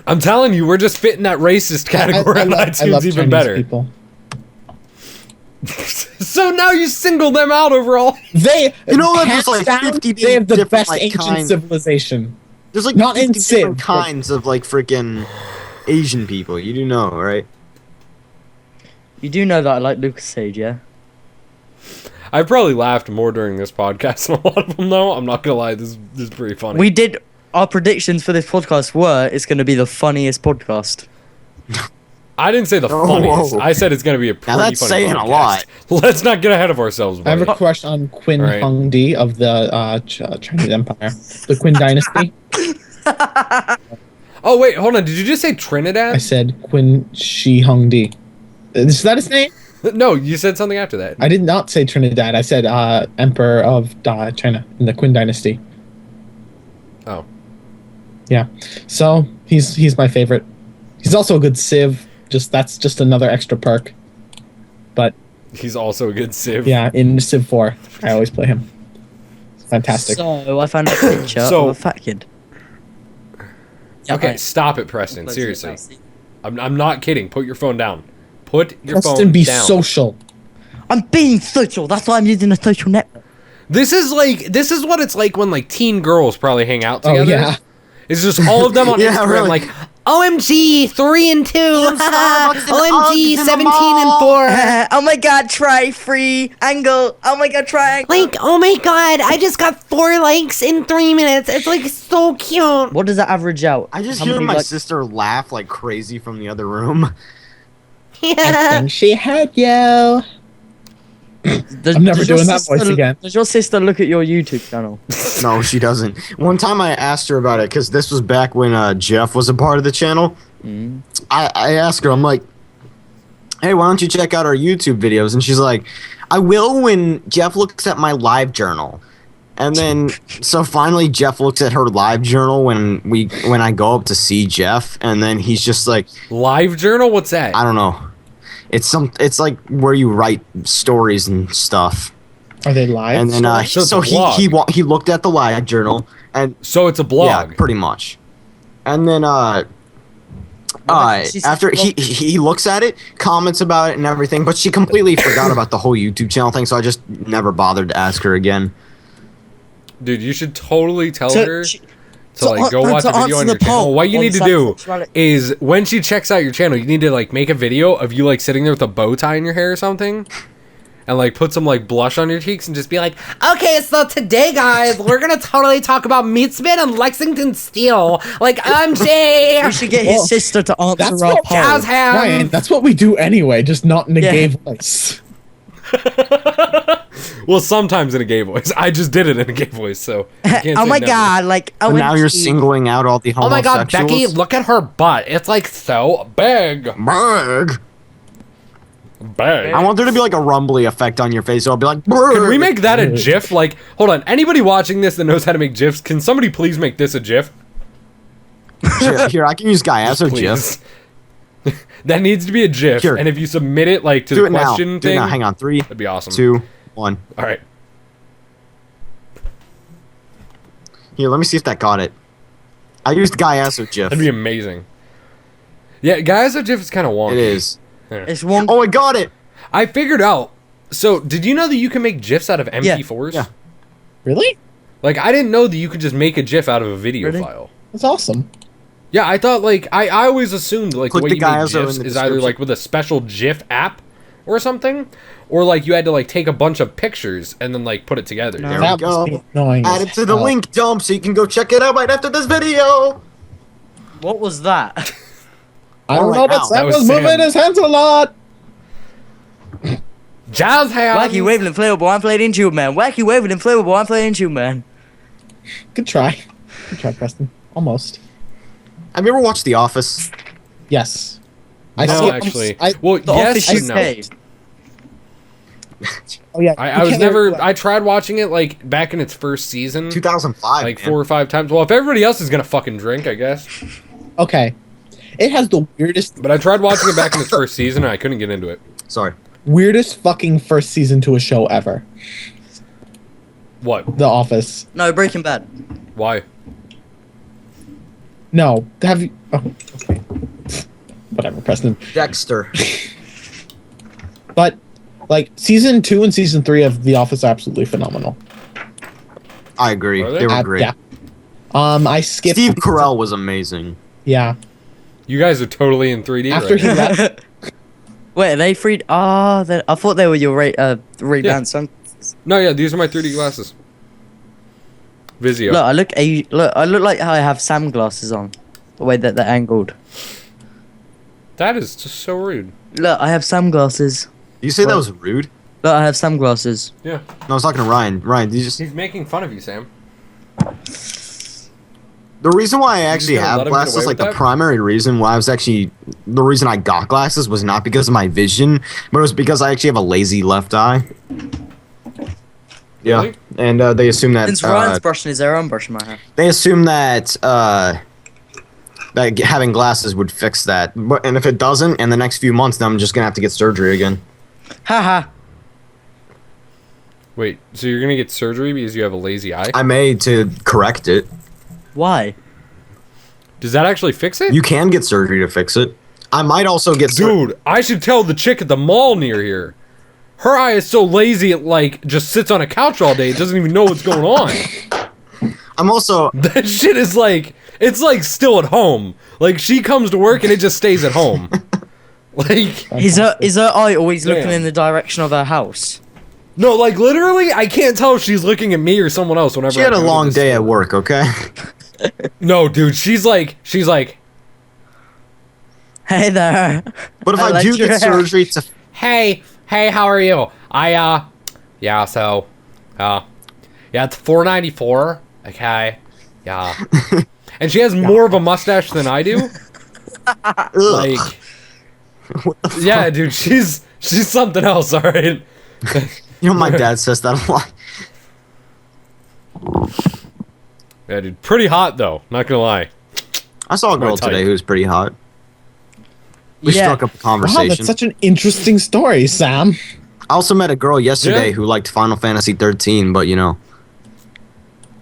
I'm telling you, we're just fitting that racist category on I iTunes love even Chinese better. people. So now you single them out overall. They, You know, there's hands like down, 50 they have the different, best like, ancient kinds. civilization. There's like Not in 50 different Civ, but- kinds of like freaking Asian people. You do know, right? You do know that I like Lucas Sage, yeah? I probably laughed more during this podcast than a lot of them, though. I'm not gonna lie, this is pretty funny. We did. Our predictions for this podcast were it's going to be the funniest podcast. I didn't say the Oh, funniest. whoa. I said it's gonna be a pretty that's funny saying podcast. a lot. Let's not get ahead of ourselves, I have buddy. a question on Qin Alright. Hung Di of the Chinese Empire, the Qin Dynasty. Oh wait, hold on. Did you just say I Trinidad? said Qin Shi Hung Di. Is that his name? No, you said something after that. I did not say Trinidad. I said Emperor of China in the Qin Dynasty. Oh, Yeah, so he's my favorite. He's also a good Civ. That's just another extra perk. But he's also a good Civ. yeah, in Civ 4, I always play him. It's fantastic. So I found a picture So- of a fat kid. Yeah, Okay, right. stop it, Preston. Seriously, I'm not kidding. Put your phone down. Put your Preston, phone be down. social. I'm being social. That's why I'm using a social network. This is what it's like when like teen girls probably hang out Oh together. yeah. It's just all of them on Yeah, Instagram really. like OMG 3 and 2, OMG 17 and 4. Oh my god, try free angle. Oh my god, triangle. Like, oh my god, I just got 4 likes in 3 minutes. It's like so cute. What does that average out? I just How hear many my likes- sister laugh like crazy from the other room. Yeah. she heard you. I'm never doing that voice again. Does your sister look at your YouTube channel? No, she doesn't. One time I asked her about it because this was back when Jeff was a part of the channel. I asked her, I'm like, hey, why don't you check out our YouTube videos? And she's like, I will when Jeff looks at my live journal. And then, so finally Jeff looks at her live journal when I go up to see Jeff, and then he's just like, Live journal? What's that? I don't know. It's like where you write stories and stuff. Are they live? And then So it's so a blog. he looked at the live journal, and So it's a blog. yeah, pretty much. And then She's- after he looks at it, comments about it and everything, but she completely forgot about the whole YouTube channel thing, so I just never bothered to ask her again. Dude, you should totally tell So her she- to like go to watch a video answer on the your channel. poll What you on need to do sexuality- is when she checks out your channel, you need to like make a video of you like sitting there with a bow tie in your hair or something. And like put some like blush on your cheeks and just be like, Okay, so today, guys, we're gonna totally talk about Meatsman and Lexington Steel. Like, OMG! We should get his Well, sister to answer that's our what- poll. Jazz hands! Ryan, that's what we do anyway, just not in a Yeah. gay voice. well, sometimes in a gay voice. I just did it in a gay voice, so I can't Oh say my never. god, like But now you're OMG. singling out all the Oh my god, homosexuals. Becky, look at her butt. It's like So big, Berg. big. I want there to be like a rumbly effect on your face, so I'll be like, Berg. Can we make that a GIF? Like, hold on. Anybody watching this that knows how to make GIFs, can somebody please make this a GIF? Here, I can use Guy as a GIF. Please. That needs to be a GIF. Here. And if you submit it like to Do the it now. question Do it thing, now. Hang on. 3, that'd be awesome. 2, 1. All right. Here, let me see if that got it. I used Guy as a GIF. That'd be amazing. Yeah, guys, a GIF is kind of wonky. It is. It's one. Oh, I got it. I figured out. So, did you know that you can make GIFs out of MP4s? Yeah. Really? Like, I didn't know that you could just make a GIF out of a video Really? file. That's awesome. Yeah, I thought, like, I always assumed, like, Click the way the you make Gaiazo in GIFs the is either, description. like, with a special GIF app or something, or, like, you had to, like, take a bunch of pictures and then, like, put it together. No. There That we must go. be annoying Add as it to the hell. link dump so you can go check it out right after this video. What was that? I don't Oh, know, but wow. Sam That was was moving Sam. his hands a lot. Jazz hands! Wacky waving inflatable, I'm playing Tube Man. Wacky waving inflatable, I'm playing Tube Man. Good try. Good try, Preston. Almost. Have you ever watched The Office? Yes. No, see- actually. I, Well, The yes Office and no. UK. oh yeah. I you was can't never. really- I tried watching it like back in its first season, 2005. like man. 4 or 5 times. Well, if everybody else is gonna fucking drink, I guess. Okay. It has the But I tried watching it back in its first season, and I couldn't get into it. Sorry. weirdest fucking first season to a show ever. What? The Office. No, Breaking Bad. Why? No. Have you? Oh, okay. Whatever, Preston. Dexter. But like season 2 and season 3 of The Office are absolutely phenomenal. I agree. Are they? They were Add great. depth. I skipped. Steve Carell was amazing. Yeah. You guys are totally in 3D After right he now. left. Wait, are they free? I thought they were your Ray-Ban sunglasses. No, yeah, these are my 3D glasses. Vizio. Look, I look like how I have Sam glasses on. The way that they're angled. That is just so rude. Look, I have Sam glasses. You say that What? was rude? Look, I have Sam glasses. Yeah. No, I was talking to Ryan. Ryan, did you just... He's making fun of you, Sam. The reason why I actually gonna let have him get glasses, away like with the that? primary reason why I was actually... The reason I got glasses was not because of my vision, but it was because I actually have a lazy left eye. Yeah, Really? and they assume that... Since Ryan's brushing his hair, I'm brushing my hair. They assume that that having glasses would fix that, and if it doesn't, in the next few months, then I'm just gonna have to get surgery again. Haha. Wait, so you're gonna get surgery because you have a lazy eye? I may to correct it. Why? Does that actually fix it? You can get surgery to fix it. I might also get Dude, I should tell the chick at the mall near here. Her eye is so lazy it, like, just sits on a couch all day. It doesn't even know what's going on. I'm also... That shit is like... It's like still at home. Like, she comes to work and it just stays at home. Like... Is her eye always looking Damn. in the direction of her house? No, like, literally, I can't tell if she's looking at me or someone else whenever She had I a go to long this day store. at work, okay? No, dude, she's like... Hey there. But if I I, like do your get hair. surgery to... Hey, how are you? Yeah, so, yeah, it's $4.94. Okay, yeah. And she has more of a mustache than I do. Like, yeah, dude, she's something else, all right? You know, my dad says that a lot. Yeah, dude, pretty hot though. Not gonna lie. I saw a girl type. today who was pretty hot. We Yeah. struck up a Wow, conversation. that's such an interesting story, Sam. I also met a girl yesterday Yeah. who liked Final Fantasy 13, but you know.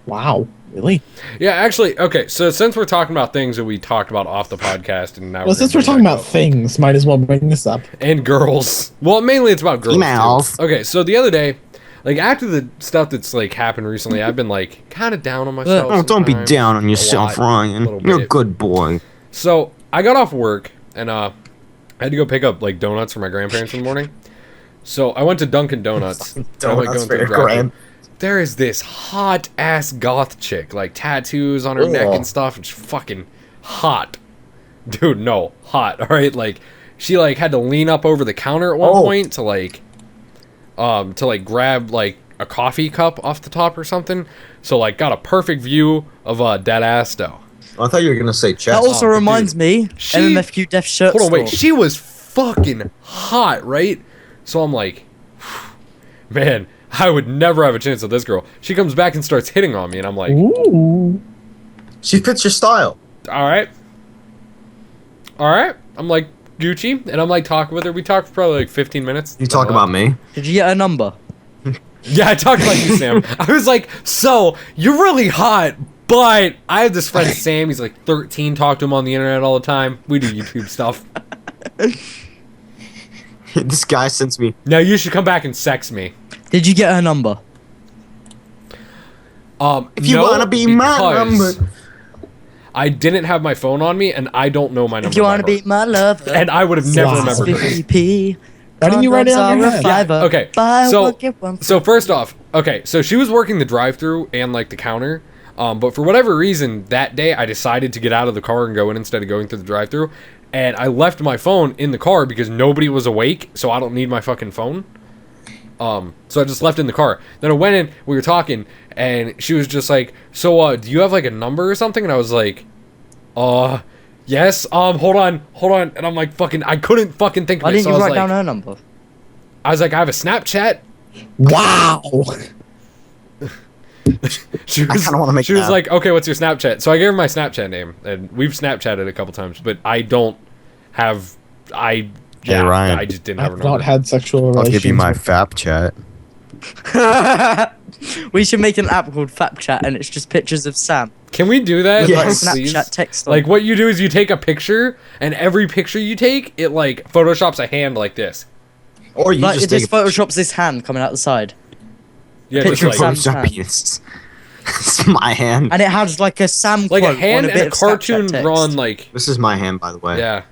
Wow, really? Yeah, actually, okay. So since we're talking about things that we talked about off the podcast, and now Well, since we're talking about things, might as well bring this up. and girls. Well, mainly it's about girls. too. Emails. Okay, so the other day, like after the stuff that's like happened recently, I've been like kind of down on myself. Oh, don't be sometimes. down on A yourself, lot, Ryan. little You're a bit. good boy. So I got off work and I had to go pick up like donuts for my grandparents in the morning. So I went to Dunkin' Donuts. and I'm, like, going through the drive-thru. There is this hot ass goth chick, like tattoos on her neck and stuff. It's fucking hot, dude. No, hot. All right, like she like had to lean up over the counter at one point to like grab like a coffee cup off the top or something. So like got a perfect view of dead ass though. I thought you were gonna say That chest. also but reminds dude, me, she- MMFQ Def shirt Hold on, wait. store. She was fucking hot, right? So I'm like, man, I would never have a chance with this girl. She comes back and starts hitting on me, and I'm like, Ooh. She fits your style. all right. I'm like, Gucci, and I'm like talking with her. We talked for probably like 15 minutes. You talk about me. Did you get her number? Yeah, I talked about you, Sam. I was like, so, you're really hot, but I have this friend, Sam. He's like 13, talk to him on the internet all the time. We do YouTube stuff. This guy sends me. Now, you should come back and sex me. Did you get her number? If you no, wanna be my because number. I didn't have my phone on me, and I don't know my number. If you by want to heart. be my lover. And I would have never Wow. remembered her. 50p. Why didn't you write it on your Condoms head? are a fiver. Okay, Buy so one, get one so first off, okay, so she was working the drive-through and like the counter, but for whatever reason that day I decided to get out of the car and go in instead of going through the drive-through, and I left my phone in the car because nobody was awake, so I don't need my fucking phone. So I just left it in the car. Then I went in, we were talking, and she was just like, "So, do you have like a number or something?" And I was like, yes. Hold on." And I'm like, I couldn't fucking think of Why it. didn't So you I was write like, down her number? I was like, I have a Snapchat. Wow. She I kinda wanna make She was that. like, okay, what's your Snapchat? So I gave her my Snapchat name, and we've Snapchatted a couple times, but I don't have. Ryan. I just didn't have her I've number. not had sexual I'll relations. give you my with- FAP chat. We should make an app called Fap Chat, and it's just pictures of Sam. Can we do that? With like Yes. please? Snapchat text on. Like what you do is you take a picture, and every picture you take, it like photoshops a hand like this. Or you Like, just it just take a photoshops this hand coming out the side. Yeah, Picture just of like Sam's Photoshop hand. penis. It's my hand. And it has like a Sam Like a quote hand on and bit a of cartoon Snapchat text. drawn like. This is my hand, by the way. Yeah.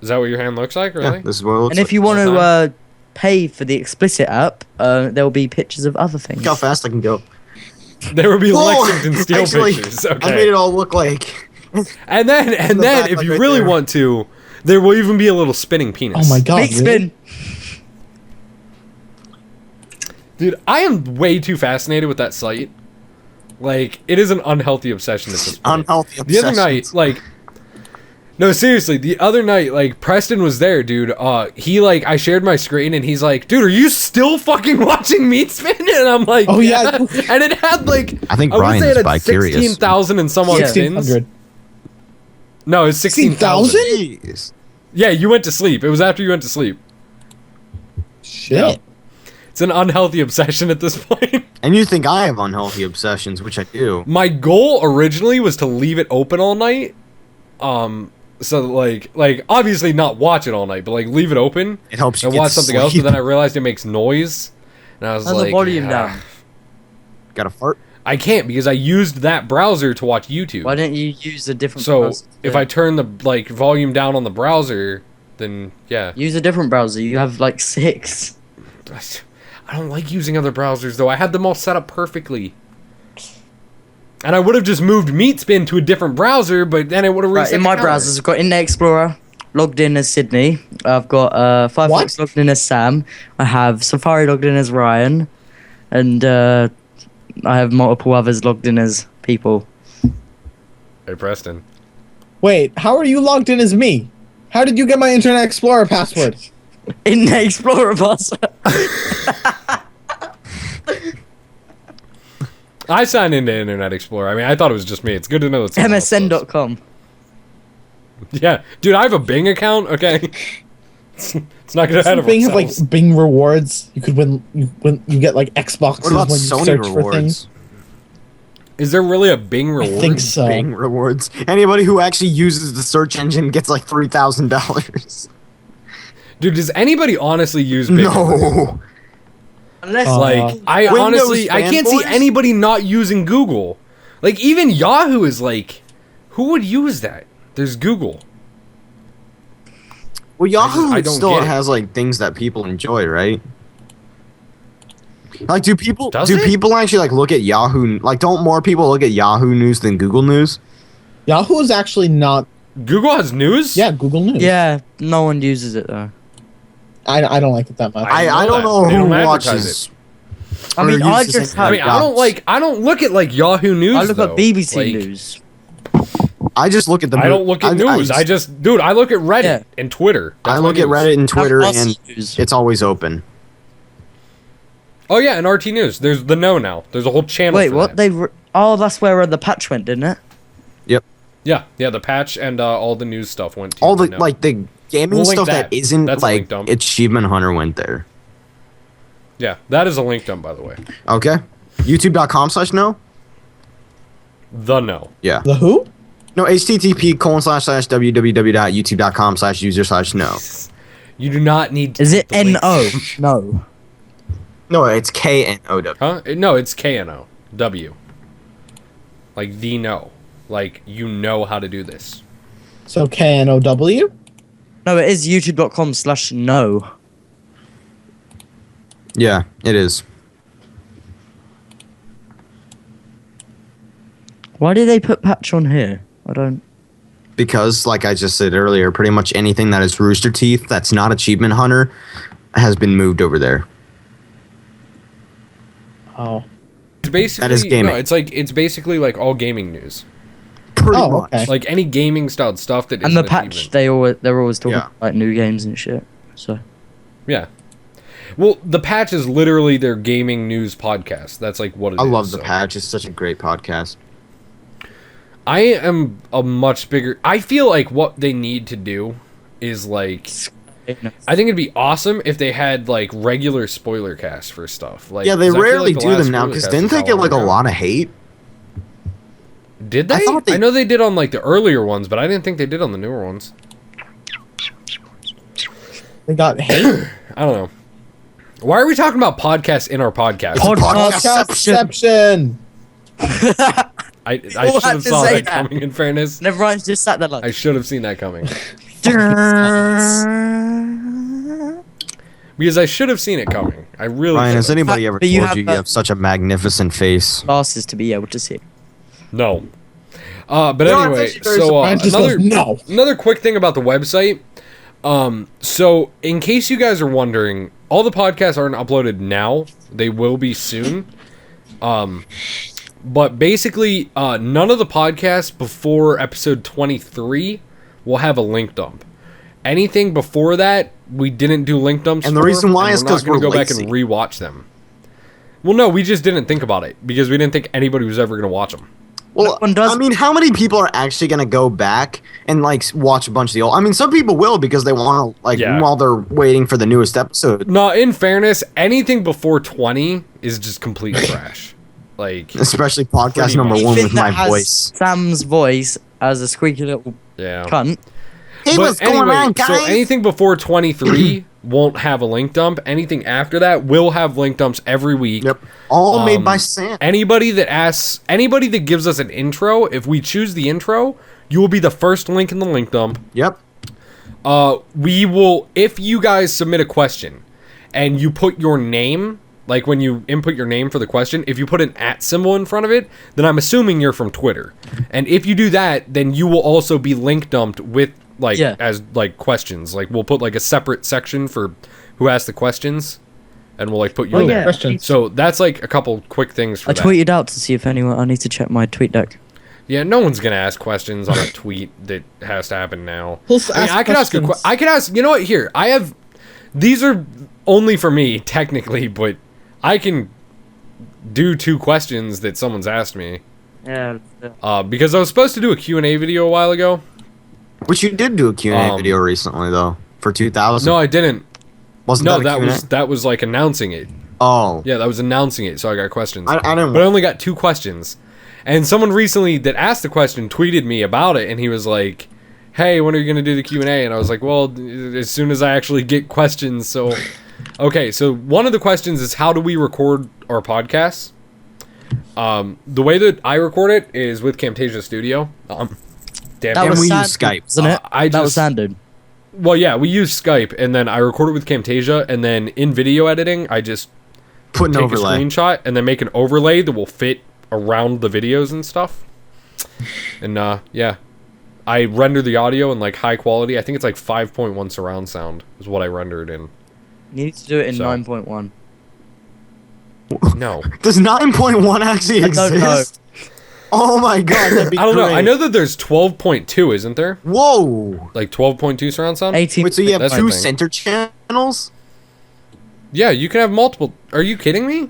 Is that what your hand looks like? Really? Yeah, this is what it looks And if like. you want all to pay for the explicit app, there will be pictures of other things. Look how fast I can go. There would be Whoa! Lexington Steel Actually, pictures. I made Okay. it all look like. And then back, if like, you right really there. want to, there will even be a little spinning penis. Oh my god. Big really? spin. Dude, I am way too fascinated with that site. Like, it is an unhealthy obsession at this point. Unhealthy The other night, obsessions. like, no, seriously, the other night, like, Preston was there, dude. He, like, I shared my screen, and he's like, dude, are you still fucking watching Meat Spin? And I'm like, Oh, yeah. And it had, like, I think would say Brian's it had bi-curious. 16,000 and some odd spins. 1600. No, it's 16,000. 16,000? Jeez. Yeah, you went to sleep. It was after you went to sleep. Shit. Yeah. It's an unhealthy obsession at this point. And you think I have unhealthy obsessions, which I do. My goal originally was to leave it open all night. So like obviously not watch it all night, but like leave it open It helps you and get watch to something else. sleep. But then I realized it makes noise, and I was And like, the volume "Ah, down. Got a fart? I can't because I used that browser to watch YouTube. Why don't you use a different So browser? if I turn the like volume down on the browser, then yeah. Use a different browser. You have like 6. I don't like using other browsers though. I had them all set up perfectly. And I would have just moved Meatspin to a different browser, but then it would have Right, reset in the my counter. browsers, I've got Internet Explorer logged in as Sydney. I've got Firefox logged in as Sam. I have Safari logged in as Ryan, and I have multiple others logged in as people. Hey Preston. Wait, how are you logged in as me? How did you get my Internet Explorer password? Internet Explorer password. I signed into Internet Explorer. I mean, I thought it was just me. It's good to know that someone else does. MSN.com. Yeah, dude, I have a Bing account. Okay, it's not gonna ahead of Bing have ourselves. like Bing rewards. You could you get like Xboxes What about when you Sony search for rewards? things. Is there really a Bing I reward? think so. Bing rewards. Anybody who actually uses the search engine gets like $3,000. Dude, does anybody honestly use Bing? No. Unless Like, I Windows honestly, I can't see fanboys? anybody not using Google. Like, even Yahoo is like, who would use that? There's Google. Well, Yahoo I don't still get it. has like things that people enjoy, right? Like, do people Does do it? people actually like look at Yahoo? Like, don't more people look at Yahoo News than Google News? Yahoo is actually not. Google has news? Yeah, Google News. yeah, no one uses it though. I don't like it that much. I don't that. know They who don't advertise watches. I or mean, I uses just it. have. I mean, I don't look at like Yahoo News. I look though. at BBC Like, News. I just look at the. I don't look at news. I just, dude, I look at Reddit Yeah. and Twitter. I That's my look at news. Reddit and Twitter, Have and News. it's always open. Oh yeah, and RT News. There's the No now. There's a whole channel. Wait, for what? that. Oh, that's where the patch went, didn't it? Yep. Yeah, the patch and all the news stuff went to All the No. like the gaming We'll link stuff that. that isn't That's a link like dump. Achievement Hunter went there. Yeah, that is a link dump, by the way. Okay. YouTube.com/no. The No. Yeah. The who? No, http://www.youtube.com/user/no. You do not need. Is it the link. NO? No. No, it's KNOW. Huh? No, it's KNO. W. Like the No. Like you know how to do this. So KNOW? No, it is youtube.com/no. Yeah, it is. Why did they put patch on here? I don't. Because, like I just said earlier, pretty much anything that is Rooster Teeth that's not Achievement Hunter has been moved over there. Oh. It's basically That is gaming. No, it's basically like all gaming news. Pretty Oh, much. okay. Like any gaming style stuff that And the isn't patch, achievement. they're always talking Yeah. about like new games and shit. So Yeah. Well, the patch is literally their gaming news podcast. That's like what it is. I love the so. patch. It's such a great podcast. I am a much bigger. I feel like what they need to do is like. I think it'd be awesome if they had like regular spoiler casts for stuff. Like Yeah, they 'cause I feel rarely like the do last them now spoiler because cast didn't was they how get long like a ago? lot of hate? Did they? I thought they- I know they did on like the earlier ones, but I didn't think they did on the newer ones. They got hate? I don't know. Why are we talking about podcasts in our podcast? Podcastception. I should have saw that coming, in fairness. And everyone's just sat there like... I should have seen that coming. Because I should have seen it coming. I really Ryan, has should've. anybody ever But you told have you the- you have such a magnificent face? Glasses to be able to see. No. But No, anyway, it's actually very so surprising. Just another goes, no. another quick thing about the website. So in case you guys are wondering, all the podcasts aren't uploaded now. They will be soon. But basically, none of the podcasts before episode 23 will have a link dump. Anything before that, we didn't do link dumps. And the for, reason why and is we're not 'cause gonna we're go back and lazy. rewatch them. Well, no, we just didn't think about it because we didn't think anybody was ever gonna watch them. Well, one does- I mean, how many people are actually gonna go back and like watch a bunch of the old? I mean, some people will because they want to, like, Yeah. while they're waiting for the newest episode. No, in fairness, anything before 20 is just complete trash. Like, Especially podcast Pretty number much. one with Anything that my has voice. Sam's voice as a squeaky little yeah. cunt. Hey, But what's going on, guys? so anything before 23 won't have a link dump. Anything after that will have link dumps every week. Yep, all made Um, by Sam. Anybody that gives us an intro, if we choose the intro, you will be the first link in the link dump. Yep. We will, if you guys submit a question and you put your name, like when you input your name for the question, if you put an @ symbol in front of it, then I'm assuming you're from Twitter. And if you do that, then you will also be link dumped with like Yeah. as like questions. Like we'll put like a separate section for who asked the questions, and we'll like put you Oh, in yeah. there. Questions. So that's like a couple quick things for I that. tweeted out to see if anyone... I need to check my tweet deck. Yeah, no one's gonna ask questions on a tweet that has to happen now. We'll I mean, ask I could ask questions. I could ask. You know what? Here, I have. These are only for me technically, but I can do 2 questions that someone's asked me. Yeah. Because I was supposed to do a Q&A video a while ago. Which you did do a Q&A video recently, though, for 2000. No, I didn't. Wasn't No, that a Q&A? that was like announcing it. Oh. Yeah, that was announcing it, so I got questions. I didn't... But I only got 2 questions. And someone recently that asked the question tweeted me about it, and he was like, hey, when are you going to do the Q&A? And I was like, well, as soon as I actually get questions. So, okay, so one of the questions is, how do we record our podcasts? The way that I record it is with Camtasia Studio. Damn That it. was we Sand- use Skype. wasn't it? That was just- Sanded. Well, yeah, we use Skype, and then I record it with Camtasia, and then in video editing, I just Put an take overlay. a screenshot and then make an overlay that will fit around the videos and stuff. And yeah, I render the audio in like high quality. I think it's like 5.1 surround sound is what I rendered in. You need to do it in So. 9.1. No, Does 9.1 actually I don't know. exist? Oh my god, that'd be I don't know. I great. know that there's 12.2, isn't there? Whoa! Like 12.2 surround sound. 18. Wait, so you have That's 2 my thing. center channels? Yeah, you can have multiple. Are you kidding me?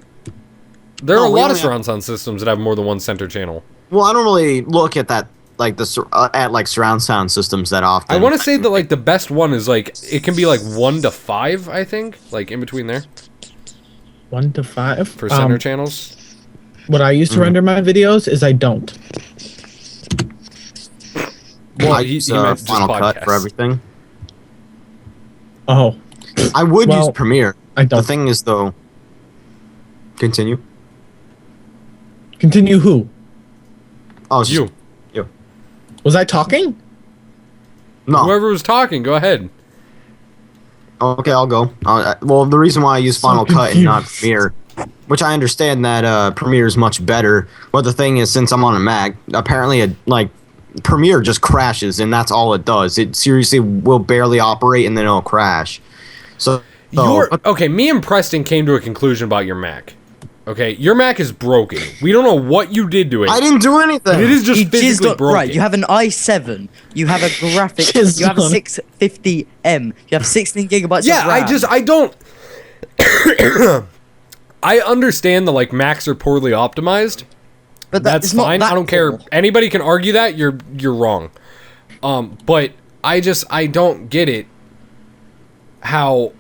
There are No, a we lot of only have- surround sound systems that have more than one center channel. Well, I don't really look at that, like, at, like, surround sound systems that often. I want to say that like the best one is like it can be like 1 to 5, I think, like in between there 1 to 5 for center channels. What I use to render my videos is I don't. Well, I he use meant just Final Cut for podcasts. everything. Oh, I would use Well, Premiere. I don't. The thing is, though... Continue. Continue who? Oh, it's just- You. Was I talking? No. Whoever was talking, go ahead. Okay, I'll go. Well, the reason why I use So Final Cut and not confused. Premiere, which I understand that Premiere is much better, but the thing is, since I'm on a Mac, apparently, Premiere just crashes, and that's all it does. It seriously will barely operate, and then it'll crash. So Okay, me and Preston came to a conclusion about your Mac. Okay, your Mac is broken. We don't know what you did to it. I didn't do anything. It is just You jizzed physically on, broken. right, you have an i7, you have a graphic, Jizzed you have a on. 650M, you have 16 gigabytes Yeah, of RAM. I don't. I understand the like Macs are poorly optimized. but That's it's not fine. that I don't care. poor. Anybody can argue that. You're wrong. But I don't get it. How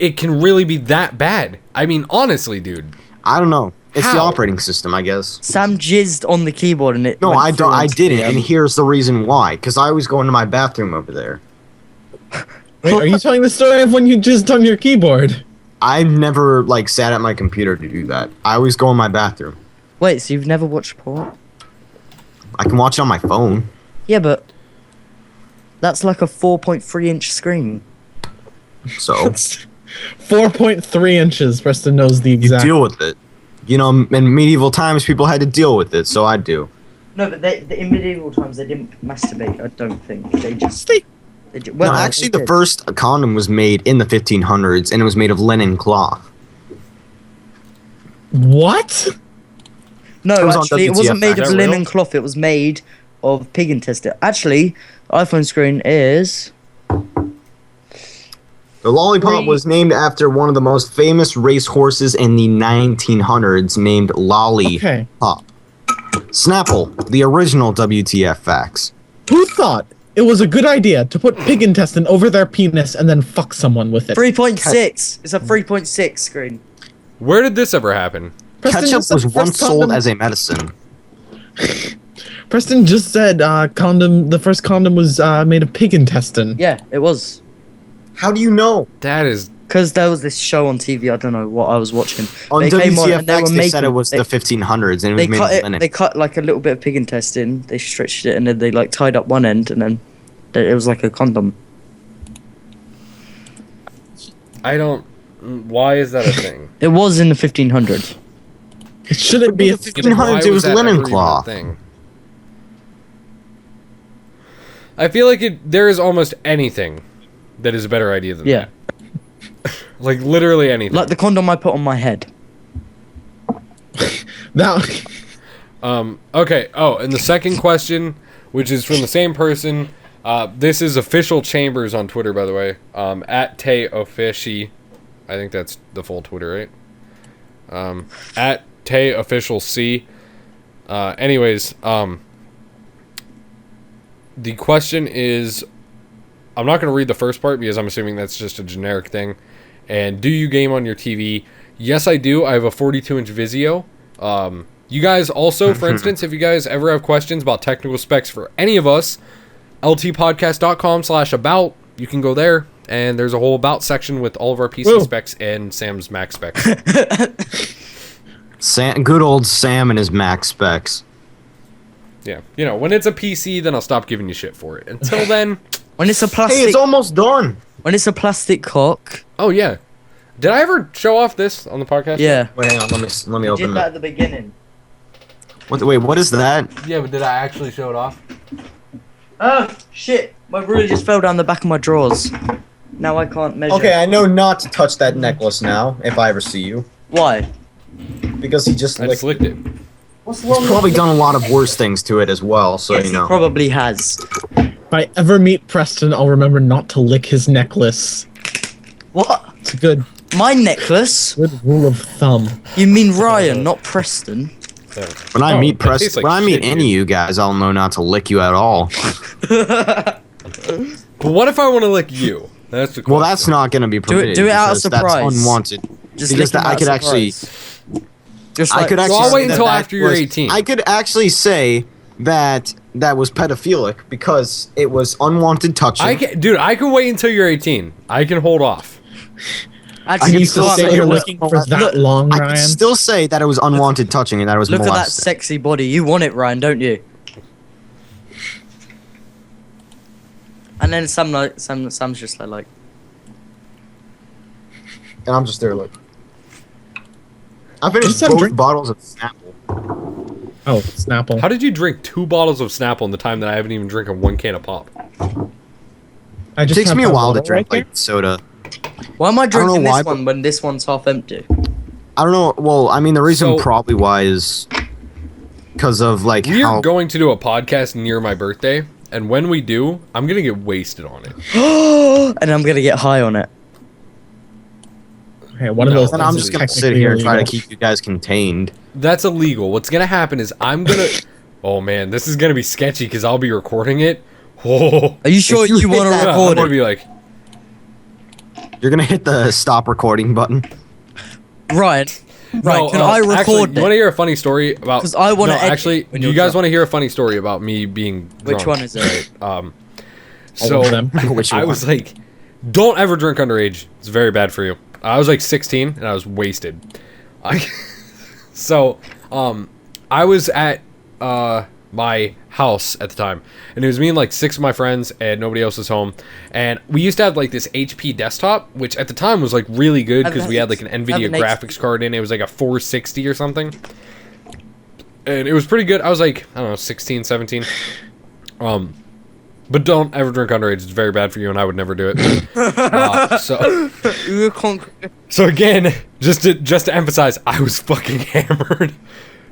it can really be that bad. I mean, honestly, dude. I don't know. It's the How? operating system, I guess. Sam jizzed on the keyboard and it No, went I through don't. I onto didn't, the, and here's the reason why. Because I was going to my bathroom over there. Wait, are you telling the story of when you jizzed on your keyboard? I've never like sat at my computer to do that. I always go in my bathroom. Wait, so you've never watched porn? I can watch it on my phone. Yeah, but that's like a 4.3-inch screen. So 4.3 inches. Preston knows the you exact. deal with it. You know, in medieval times, people had to deal with it, so I do. No, but in medieval times they didn't masturbate. I don't think they just. Well, actually, the first condom was made in the 1500s, and it was made of linen cloth. What? It No, was on actually, it wasn't WTF made of Facts. linen cloth. It was made of pig intestine. Actually, iPhone screen is. The lollipop was named after one of the most famous racehorses in the 1900s, named Lollipop. Okay. Snapple, the original WTF Facts. Who thought it was a good idea to put pig intestine over their penis and then fuck someone with it? 3.6. It's a 3.6 screen. Where did this ever happen? Preston Ketchup just said was the once first sold condom- as a medicine. Preston just said condom. The first condom was made of pig intestine. Yeah, it was. How do you know? That is Because there was this show on TV. I don't know what I was watching. On They came on WTF and they were Facts, they said it making- was they- the 1500s, and it was They made cut of it. linen. They cut like a little bit of pig intestine. They stretched it and then they like tied up one end and then it was like a condom. I don't. Why is that a thing? It was in the 1500s. It shouldn't be. A, 1500s, Why it was that linen ever even a cloth. thing? I feel like there is almost anything that is a better idea than Yeah, that. Like literally anything. like the condom I put on my head. now, Okay. Oh, and the second question, which is from the same person. This is official Chambers on Twitter, by the way. At TayOffici. I think that's the full Twitter, right? At TayOfficialC. Anyways, the question is, I'm not going to read the first part because I'm assuming that's just a generic thing. And do you game on your TV? Yes, I do. I have a 42-inch Vizio. You guys also, for instance, if you guys ever have questions about technical specs for any of us, ltpodcast.com/about, you can go there. And there's a whole about section with all of our PC Whoa. specs and Sam's Mac specs. Good old Sam and his Mac specs. Yeah. You know, when it's a PC, then I'll stop giving you shit for it. Until then, When it's a plastic, Hey, it's almost done. when it's a plastic cock. oh yeah. Did I ever show off this on the podcast? Yeah, Wait, hang on. Let me did open that it. at the beginning. Wait, what is that? Yeah, but did I actually show it off? Oh shit! My ruler just fell down the back of my drawers. Now I can't measure. Okay, I know not to touch that necklace now if I ever see you, Why? because he just I just licked it. What's He's probably done a lot of worse things to it as well. So Yes, you know. he probably has. if I ever meet Preston, I'll remember not to lick his necklace. What? It's a good My necklace? rule of thumb. You mean Ryan, not Preston? When I Oh, meet that tastes like when I meet shit, any of you guys, I'll know not to lick you at all. But what if I want to lick you? That's the question. Well, that's not going to be permitted. do it out of because that's surprise. unwanted. Just Because lick him I out could of actually, surprise. Just I like, could actually. I'll wait say until that after you're was- 18. I could actually say that that was pedophilic because it was unwanted touching. I can wait until you're 18. I can hold off. I Actually, can you still can't say look you're at looking for that- that look- long, I Ryan. could still say that it was unwanted touching and that it was Look at that molesting. sexy body. You want it, Ryan, don't you? And then Sam's just like, And I'm just there like. I finished Just have both drink- bottles of Snapple. Oh, Snapple. How did you drink 2 bottles of Snapple in the time that I haven't even drinking 1 can of pop? I It just takes have me a my while to water right drink like soda. why am I don't know drinking why, this one when this one's half empty? I don't know. Well, I mean, the reason So- probably why is because of like We are how. going to do a podcast near my birthday, and when we do, I'm gonna get wasted on it. And I'm gonna get high on it. Okay, one of No, those. Then I'm things just is gonna sit technically here and try to illegal. keep you guys contained. That's illegal. What's gonna happen is I'm gonna. Oh man, this is gonna be sketchy because I'll be recording it. Oh, Are you sure If you you hit want to that, I'm record gonna it? be like, You're gonna hit the stop recording button. Right. Right. no, Can I actually, record you want to it? hear a funny story about? 'Cause I wanna No, edit actually, when do you you're guys drunk. want to hear a funny story about me being drunk? Which one is it? So of them. Which I one? was like, don't ever drink underage. It's very bad for you. I was like 16 and I was wasted. So, I was at my house at the time, and it was me and like 6 of my friends, and nobody else was home. And we used to have like this HP desktop, which at the time was like really good because we had like an NVIDIA graphics card in it. It was like a 460 or something, and it was pretty good. I was like, I don't know, 16, 17. But don't ever drink underage. It's very bad for you, and I would never do it. So again, just to emphasize, I was fucking hammered.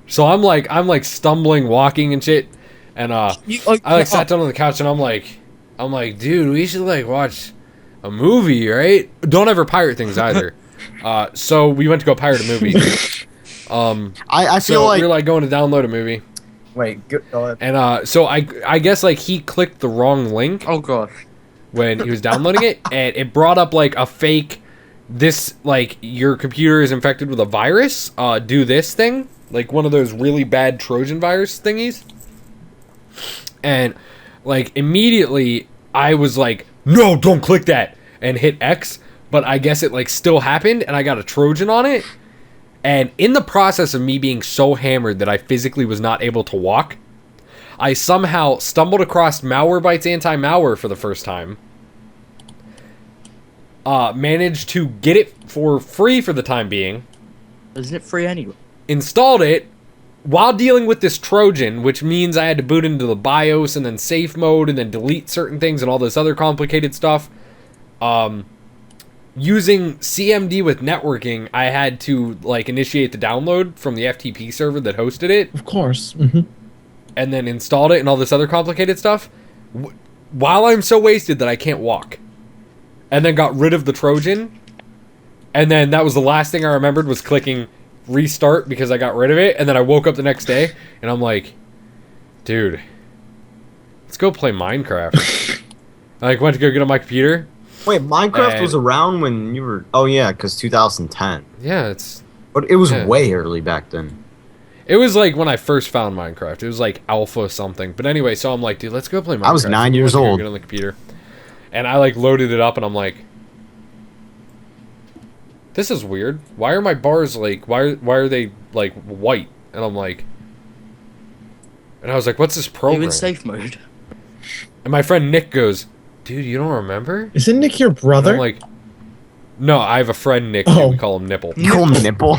So I'm like stumbling, walking and shit, and I like sat down on the couch, and I'm like, dude, we should like watch a movie, right? Don't ever pirate things either. So we went to go pirate a movie. I feel so like we were like going to download a movie. Wait, go ahead. And so I guess like he clicked the wrong link. Oh gosh. When he was downloading it, and it brought up like a fake, this like your computer is infected with a virus. Do this thing, like one of those really bad Trojan virus thingies. And like immediately I was like, no, don't click that, and hit X. But I guess it like still happened, and I got a Trojan on it. And in the process of me being so hammered that I physically was not able to walk, I somehow stumbled across Malwarebytes anti-malware for the first time. Managed to get it for free for the time being. Isn't it free anyway? Installed it while dealing with this Trojan, which means I had to boot into the BIOS and then safe mode and then delete certain things and all this other complicated stuff. Using CMD with networking, I had to like initiate the download from the FTP server that hosted it. Of course. And then installed it and all this other complicated stuff while I'm so wasted that I can't walk. And then got rid of the Trojan. And then that was the last thing I remembered was clicking restart because I got rid of it. And then I woke up the next day and I'm like, dude, let's go play Minecraft. I like went to go get on my computer. Wait, Minecraft was around when you were... Oh, yeah, because 2010. Yeah, it's... But it was way early back then. It was like when I first found Minecraft. It was like alpha something. But anyway, so I'm like, dude, let's go play Minecraft. I was 9 years old. Get on the computer. And I like loaded it up and I'm like, this is weird. Why are my bars like, why are they like white? And I'm like, and I was like, what's this program? You in safe mode? And my friend Nick goes, dude, you don't remember? Isn't Nick your brother? And I'm like, no, I have a friend Nick. Oh. We call him Nipple. You call him Nipple?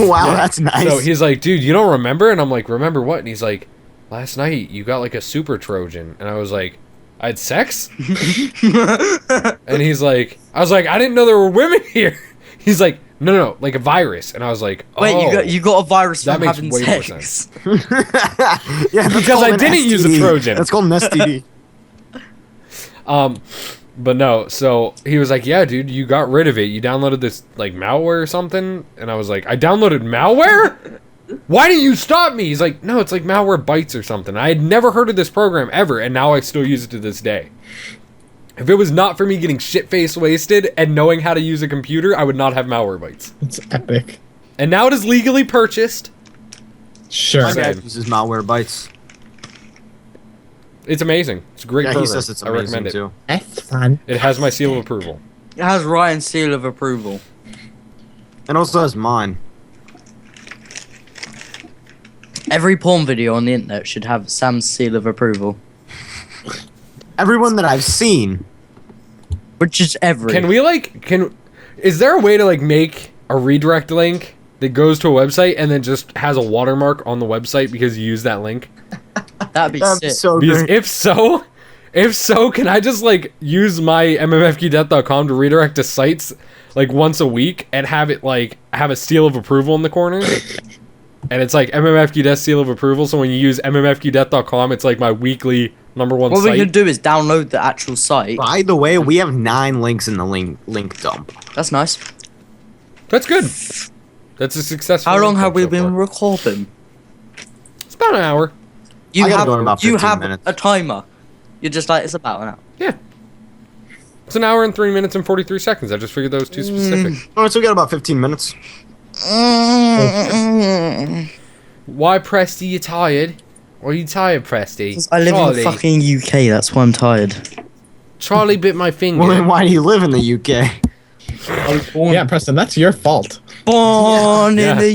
Wow, that's nice. So he's like, dude, you don't remember? And I'm like, remember what? And he's like, last night you got like a super Trojan. And I was like, I had sex? And he's like, I was like, I didn't know there were women here. He's like, no, like a virus. And I was like, oh. Wait, you got a virus that from makes having way more sex? sense. Yeah, because I didn't use a Trojan. That's called an STD. But no, so he was like, yeah, dude, you got rid of it. You downloaded this, like, malware or something? And I was like, I downloaded malware? Why didn't you stop me? He's like, no, it's like Malwarebytes or something. I had never heard of this program ever, and now I still use it to this day. If it was not for me getting shit-faced wasted and knowing how to use a computer, I would not have Malwarebytes. It's epic. And now it is legally purchased. Sure. My dad uses Malwarebytes. It's amazing. It's a great program. He says it's amazing, I recommend it. too. That's fun. It has my seal of approval. It has Ryan's seal of approval. And also has mine. Every porn video on the internet should have Sam's seal of approval. Everyone that I've seen. Which is every. Can we is there a way to like make a redirect link that goes to a website and then just has a watermark on the website because you use that link? That'd be sick. So Because great. if so, can I just like use my MMFQdeath.com to redirect to sites like once a week and have it like have a seal of approval in the corner? And it's like MMFQdeath seal of approval, so when you use MMFQdeath.com, it's like my weekly #1 What site. we can do is download the actual site. By the way, we have 9 links in the link dump. That's nice. That's good. That's a successful. How long link have we so been far. recording? It's about an hour. You I gotta have go in about you 15 have minutes. a timer. You're just like, it's about an hour. Yeah. It's an hour and 3 minutes and 43 seconds. I just figured that was too specific. Alright, so we got about 15 minutes. Why, Presty, you tired? Or are you tired, Presty? I live Charlie. in fucking UK, that's why I'm tired. Charlie bit my finger. Well, then why do you live in the UK? I was born, Yeah, Preston, that's your fault. born Yeah. in the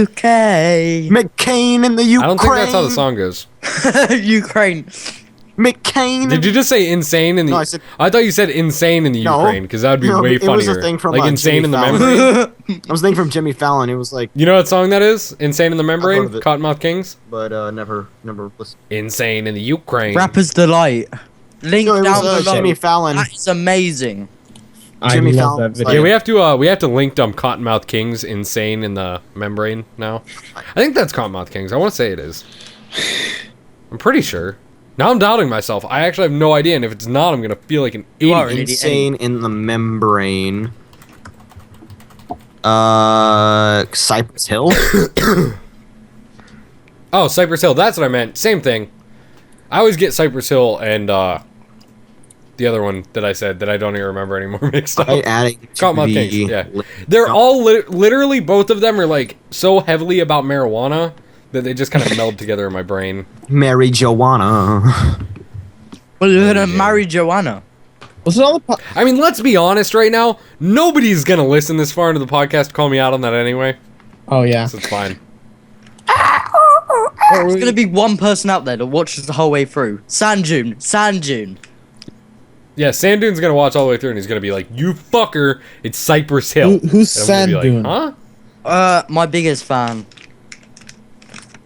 UK. McCain in the Ukraine. I don't think that's how the song goes. Ukraine. McCain. Did you just say insane in the? No, I said- I thought you said insane in the No. Ukraine because that would be No, way it funnier. was a thing from, like insane Jimmy in the Fallon. membrane. I was thinking from Jimmy Fallon. It was like, You know what song that is? Insane in the heard membrane. of it. Cottonmouth Kings. but never listened. Insane in the Ukraine. Rapper's Delight. Link No, it down was below. Jimmy Fallon. That is amazing. I Jimmy love Fallon that was video. Yeah, we have to link dump Cottonmouth Kings insane in the membrane now. I think that's Cottonmouth Kings. I want to say it is. I'm pretty sure. Now I'm doubting myself. I actually have no idea, and if it's not, I'm gonna feel like an You are idiot. an idiot. Insane in the membrane. Cypress Hill. Oh, Cypress Hill. That's what I meant. Same thing. I always get Cypress Hill and the other one that I said that I don't even remember anymore mixed up. By adding to Cottonmouth the Kings. Yeah, they're all literally both of them are like so heavily about marijuana that they just kind of meld together in my brain. Mary Joanna. Well, you're gonna marry Joanna. Was it all the I mean, let's be honest right now. Nobody's gonna listen this far into the podcast to call me out on that anyway, Oh, yeah. so it's fine. There's gonna be one person out there that watches the whole way through. Sand Dune. Yeah, Sand Dune's gonna watch all the way through, and he's gonna be like, "You fucker, it's Cypress Hill." Who's And I'm gonna be Sand Dune? Huh? My biggest fan.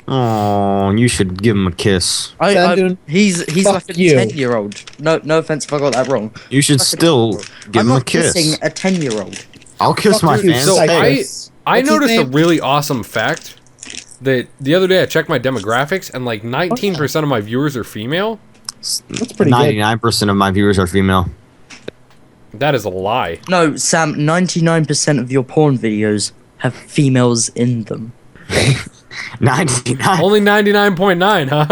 Oh, you should give him a kiss. Sand Dune, He's fuck like a you. 10-year-old. No offense if I got that wrong. You should still give I'm him a not kiss. kissing a 10-year-old. I'll kiss my Dude, fans. So Cypress. I What's his noticed a name? really awesome fact that the other day I checked my demographics, and like 19% of my viewers are female. That's pretty good. 99% of my viewers are female. That is a lie. No, Sam, 99% of your porn videos have females in them. 99. Only 99.9, huh?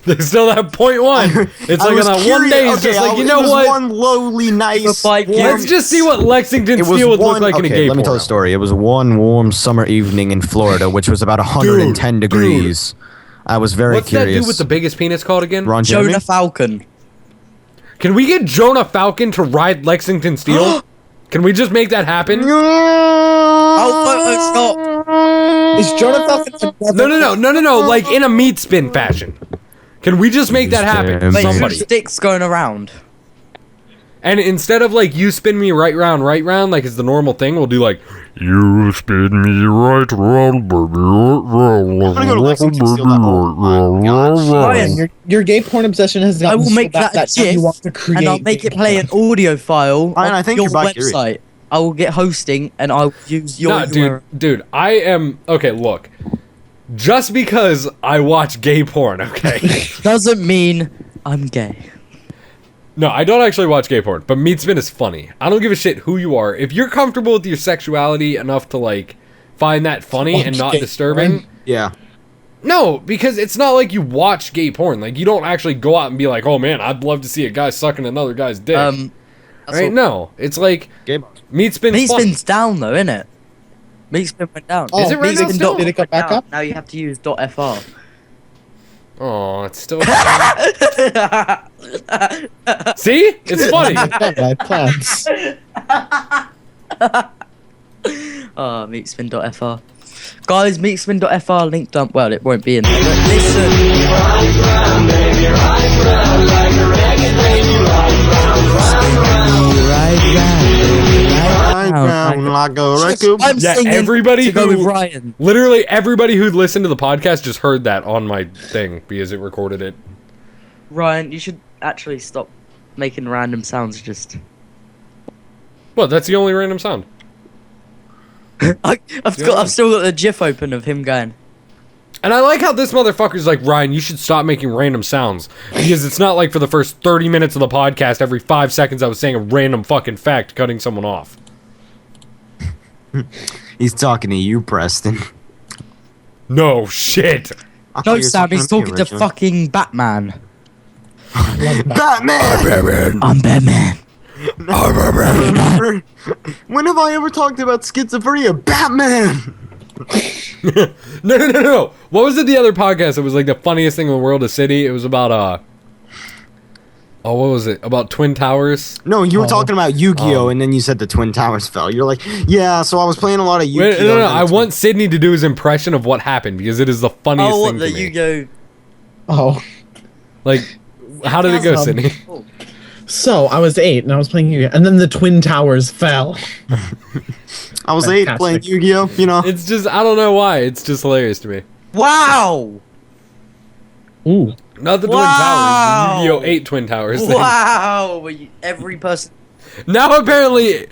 There's still that 0.1. It's I like on was that one curious- day, it's just okay, like, you it know was what? one lowly, nice. But by Let's just see what Lexington It was Steel would one, look like in a okay, gay let me tell porno. the story. It was one warm summer evening in Florida, which was about 110 Dude, degrees. I was very What's curious. that dude with the biggest penis called again? Ron Jeremy? Jonah Falcon. Can we get Jonah Falcon to ride Lexington Steel? Can we just make that happen? Oh, stop. Is Jonah Falcon No. Like in a meat spin fashion. Can we just make that happen? Wait, Wait, Somebody. whose dick's going around? And instead of like you spin me right round, like it's the normal thing, we'll do like you spin me right round, baby, right round. I'm gonna go to Lexington Steel. Oh my gosh. Ryan, your gay porn obsession has I gotten will so make bad that now a you want GIF, to create and I'll make it gay play an porn. audio file Ryan, on I think your you're bi-curious. website. I will get hosting, and I'll use your Nah, URL. dude, I am okay. Look, just because I watch gay porn, okay. Doesn't mean I'm gay. No, I don't actually watch gay porn, but meat spin is funny. I don't give a shit who you are. If you're comfortable with your sexuality enough to like find that funny and not gay disturbing, porn? Yeah. no, because it's not like you watch gay porn. Like you don't actually go out and be like, "Oh man, I'd love to see a guy sucking another guy's dick." That's right? all- No, it's like Gay bars. meat spin's Meat funny. spin's down though, isn't it? Meat spin went down. Oh, Is it right Meat now Spin still? Did it go back up? Now you have to use .fr. Oh, it's still. See, it's funny. I had plans. Meatspin.fr. Guys, meatspin.fr link dump. Well, it won't be in there, but listen. Like a record. I'm Yeah, singing everybody to go who- with Ryan. Literally everybody who listened to the podcast just heard that on my thing because it recorded it. Ryan, you should actually stop making random sounds. Just Well, that's the only random sound. I've still got the GIF open of him going. And I like how this motherfucker's like, Ryan, you should stop making random sounds. Because it's not like for the first 30 minutes of the podcast, every 5 seconds I was saying a random fucking fact, cutting someone off. He's talking to you, Preston. No shit. I thought No, you were Sam, he's to me talking to originally. fucking Batman. Batman! I'm Batman. When have I ever talked about schizophrenia? Batman! No. What was it the other podcast? It was like the funniest thing in the world of City. It was about Oh, what was it? About Twin Towers? No, you were Oh. talking about Yu-Gi-Oh, and then you said the Twin Towers fell. You're like, yeah. So I was playing a lot of Yu-Gi-Oh. Wait, no, and I then want Sydney to do his impression of what happened because it is the funniest Oh, thing what to the me. you go? Oh. Like, how did it go, Um, Sydney? So I was 8 and I was playing Yu-Gi-Oh, and then the Twin Towers fell. I was 8 playing Fantastic. Yu-Gi-Oh. You know. It's just, I don't know why. It's just hilarious to me. Wow! Ooh. Not the Wow. Twin Towers. The Yu-Gi-Oh! 8 Twin Towers thing. Wow! Every person. Now apparently...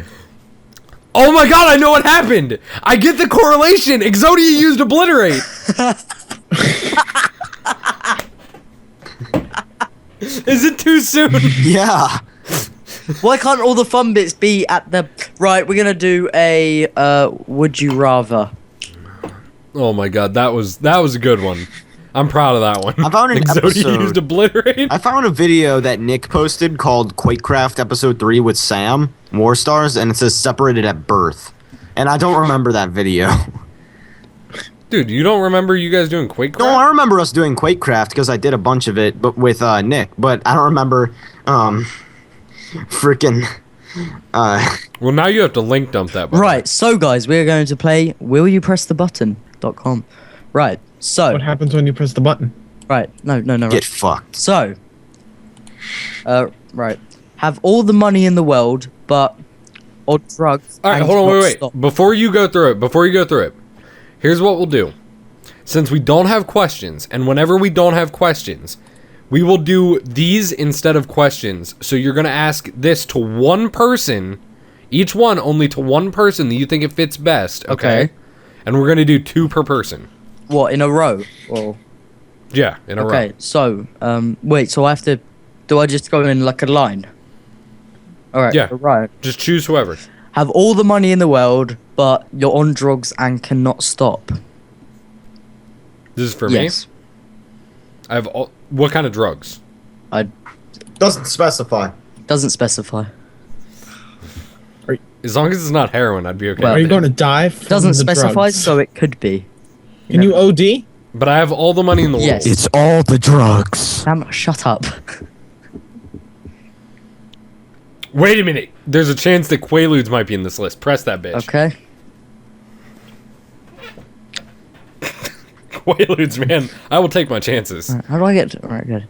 Oh my god, I know what happened! I get the correlation! Exodia used Obliterate! Is it too soon? Yeah. Oh Why can't all the fun bits be at the right? We're gonna do a would you rather? Oh my god, that was a good one. I'm proud of that one. I found an Exodia episode- used Obliterate? I found a video that Nick posted called Quakecraft Episode 3 with SamWarsstars, and it says separated at birth. And I don't remember that video. Dude, you don't remember you guys doing Quake? No, I remember us doing Quakecraft because I did a bunch of it, but with Nick. But I don't remember, freaking, Well, now you have to link dump that. by the way. Right. So guys, we're going to play Will You Press the Button.com. Right. So What happens when you press the button? right. No. get Right. fucked. So. Right. Have all the money in the world, but or drugs. All right, and hold on, not wait. stop. Before you go through it, here's what we'll do. Since we don't have questions, and whenever we don't have questions, we will do these instead of questions. So you're going to ask this to one person, each one only to one person that you think it fits best, okay? Okay. And we're going to do 2 per person. What in a row? Or Yeah, in a row. okay. So wait. So I have to. Do I just go in like a line? All right. Yeah. Right. Just choose whoever. Have all the money in the world, but you're on drugs and cannot stop. This is for Yes. me. I have all, what kind of drugs? Doesn't specify. Doesn't specify. As long as it's not heroin, I'd be okay. Well, Are you going to die from Doesn't the specify, drugs? so it could be. Can you OD? But I have all the money in the Yes. world. It's all the drugs. Sam, shut up. Wait a minute. There's a chance that Quaaludes might be in this list. Press that bitch. Okay. Quaaludes, man. I will take my chances. How do I get? Alright, good.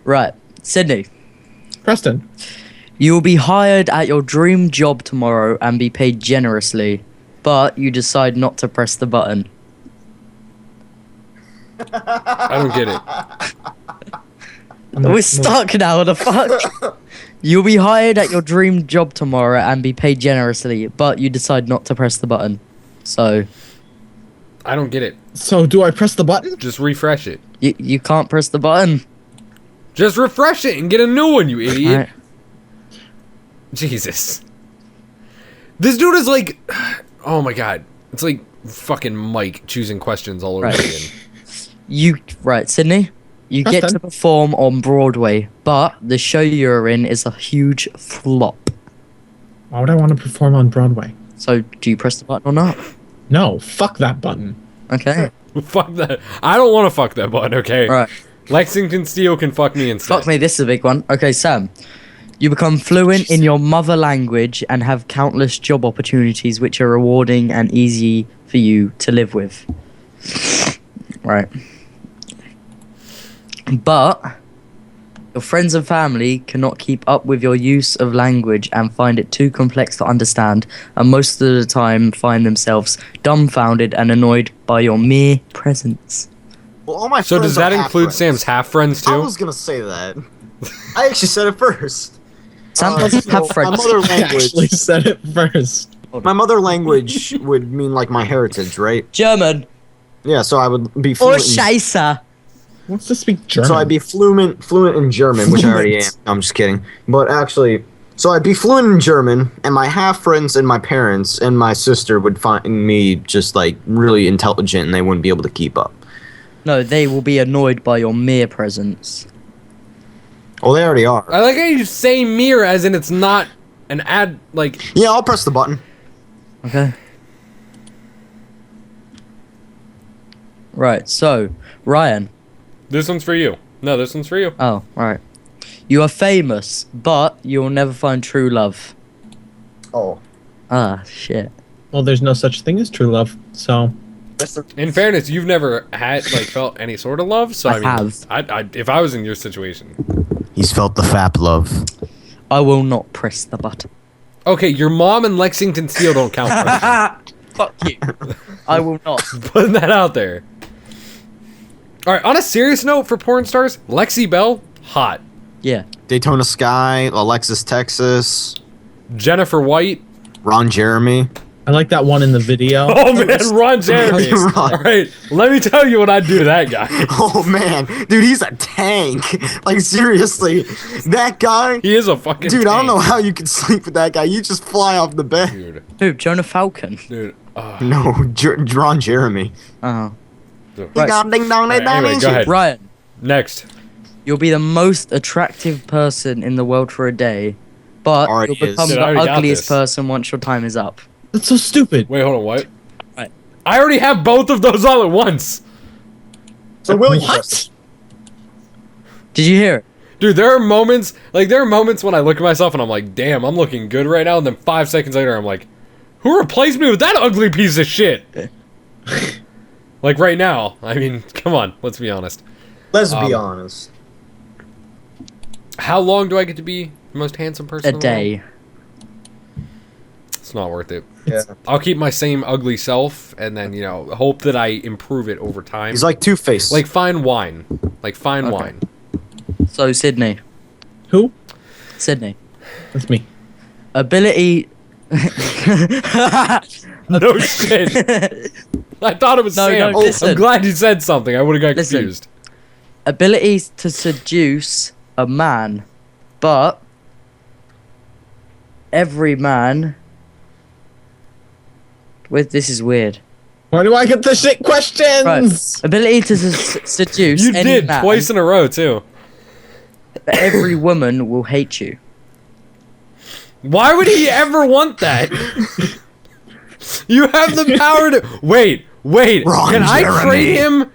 Right, Sydney. Preston. You will be hired at your dream job tomorrow and be paid generously, but you decide not to press the button. I don't get it. We're stuck now. What the fuck? You'll be hired at your dream job tomorrow and be paid generously, but you decide not to press the button. So I don't get it. So do I press the button? Just refresh it. you can't press the button. Just refresh it and get a new one, you idiot. Alright. Jesus. This dude is like... Oh my god. It's like fucking Mike choosing questions all over Right. again. Right, Sydney. You get Preston. to perform on Broadway, but the show you're in is a huge flop. Why would I want to perform on Broadway? So do you press the button or not? No, fuck that button. Okay. Fuck that. I don't want to fuck that button, okay? Right. Lexington Steel can fuck me instead. Fuck me, this is a big one. Okay, Sam. You become fluent in your mother language and have countless job opportunities which are rewarding and easy for you to live with. Right. But your friends and family cannot keep up with your use of language and find it too complex to understand, and most of the time find themselves dumbfounded and annoyed by your mere presence. Well, all my So friends does that are include half-friends. Sam's half friends I too? was gonna say that. I actually said it first. Sam doesn't So have My friends. mother I actually language. said it first. My mother language would mean like my heritage, right? German. Yeah, so I would be Or fluent. Scheiße. Wants to speak German. So I'd be fluent in German, which I already am. I'm just kidding. But actually, so I'd be fluent in German, and my half friends and my parents and my sister would find me just like really intelligent, and they wouldn't be able to keep up. No, they will be annoyed by your mere presence. Oh, they already are. I like how you say mirror as in it's not an ad, like... Yeah, I'll press the button. Okay. Right, so, Ryan. This one's for you. No, this one's for you. Oh, right. You are famous, but you will never find true love. Oh. Ah, shit. Well, there's no such thing as true love, so... In fairness, you've never had felt any sort of love, so I mean, have. if I was in your situation. He's felt the fap love. I will not press the button. Okay, your mom and Lexington Steel don't count. Fuck you. I will not. Putting that out there. All right, on a serious note for porn stars, Lexi Bell, hot. Yeah. Daytona Sky, Alexis Texas, Jennifer White. Ron Jeremy. I like that one in the video. Oh man, Ron Jeremy. Ron. All right, let me tell you what I'd do to that guy. Oh man, dude, he's a tank. Like seriously, that guy. He is a fucking Dude, I don't know tank. how you can sleep with that guy. You just fly off the bed. Dude, Who? Jonah Falcon? dude. No, Ron Jeremy. Oh. Ding Right. dong, ding dong, ding Alright, anyway, dong. go ahead. Ryan, Next. you'll be the most attractive person in the world for a day, but Already you'll is. become Dude, I the already got ugliest this. person once your time is up. That's so stupid. Wait, hold on. What? Right. I already have both of those all at once. So will you? What? Did you hear it? Dude, there are moments when I look at myself and I'm like, damn, I'm looking good right now, and then 5 seconds later I'm like, who replaced me with that ugly piece of shit? Like right now. I mean, come on, let's be honest. Let's be honest. How long do I get to be the most handsome person A in the world? day. It's not worth it. Yeah. I'll keep my same ugly self and then, hope that I improve it over time. He's like Two-Face. Like fine wine. Like fine Okay. wine. So, Sydney. Who? Sydney. That's me. Ability... No shit. I thought it was No, Sam. no, listen. I'm glad you said something. I would have got Listen. confused. Ability to seduce a man, but every man... This is weird. Why do I get the shit questions? Right. Ability to seduce You any did man, twice in a row too. but every woman will hate you. Why would he ever want that? You have the power to wait. Ron Can I Jeremy. trade him?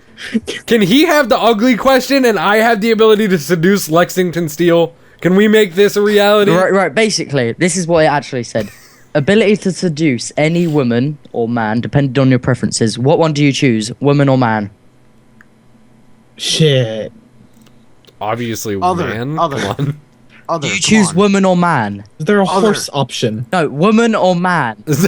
Can he have the ugly question and I have the ability to seduce Lexington Steel? Can we make this a reality? Right. Basically, this is what it actually said. Ability to seduce any woman or man, depending on your preferences. What one do you choose, woman or man? Shit. Obviously, Other- man. other. Come on. Do you choose woman or man? Is there a Other. horse option? No, woman or man. Is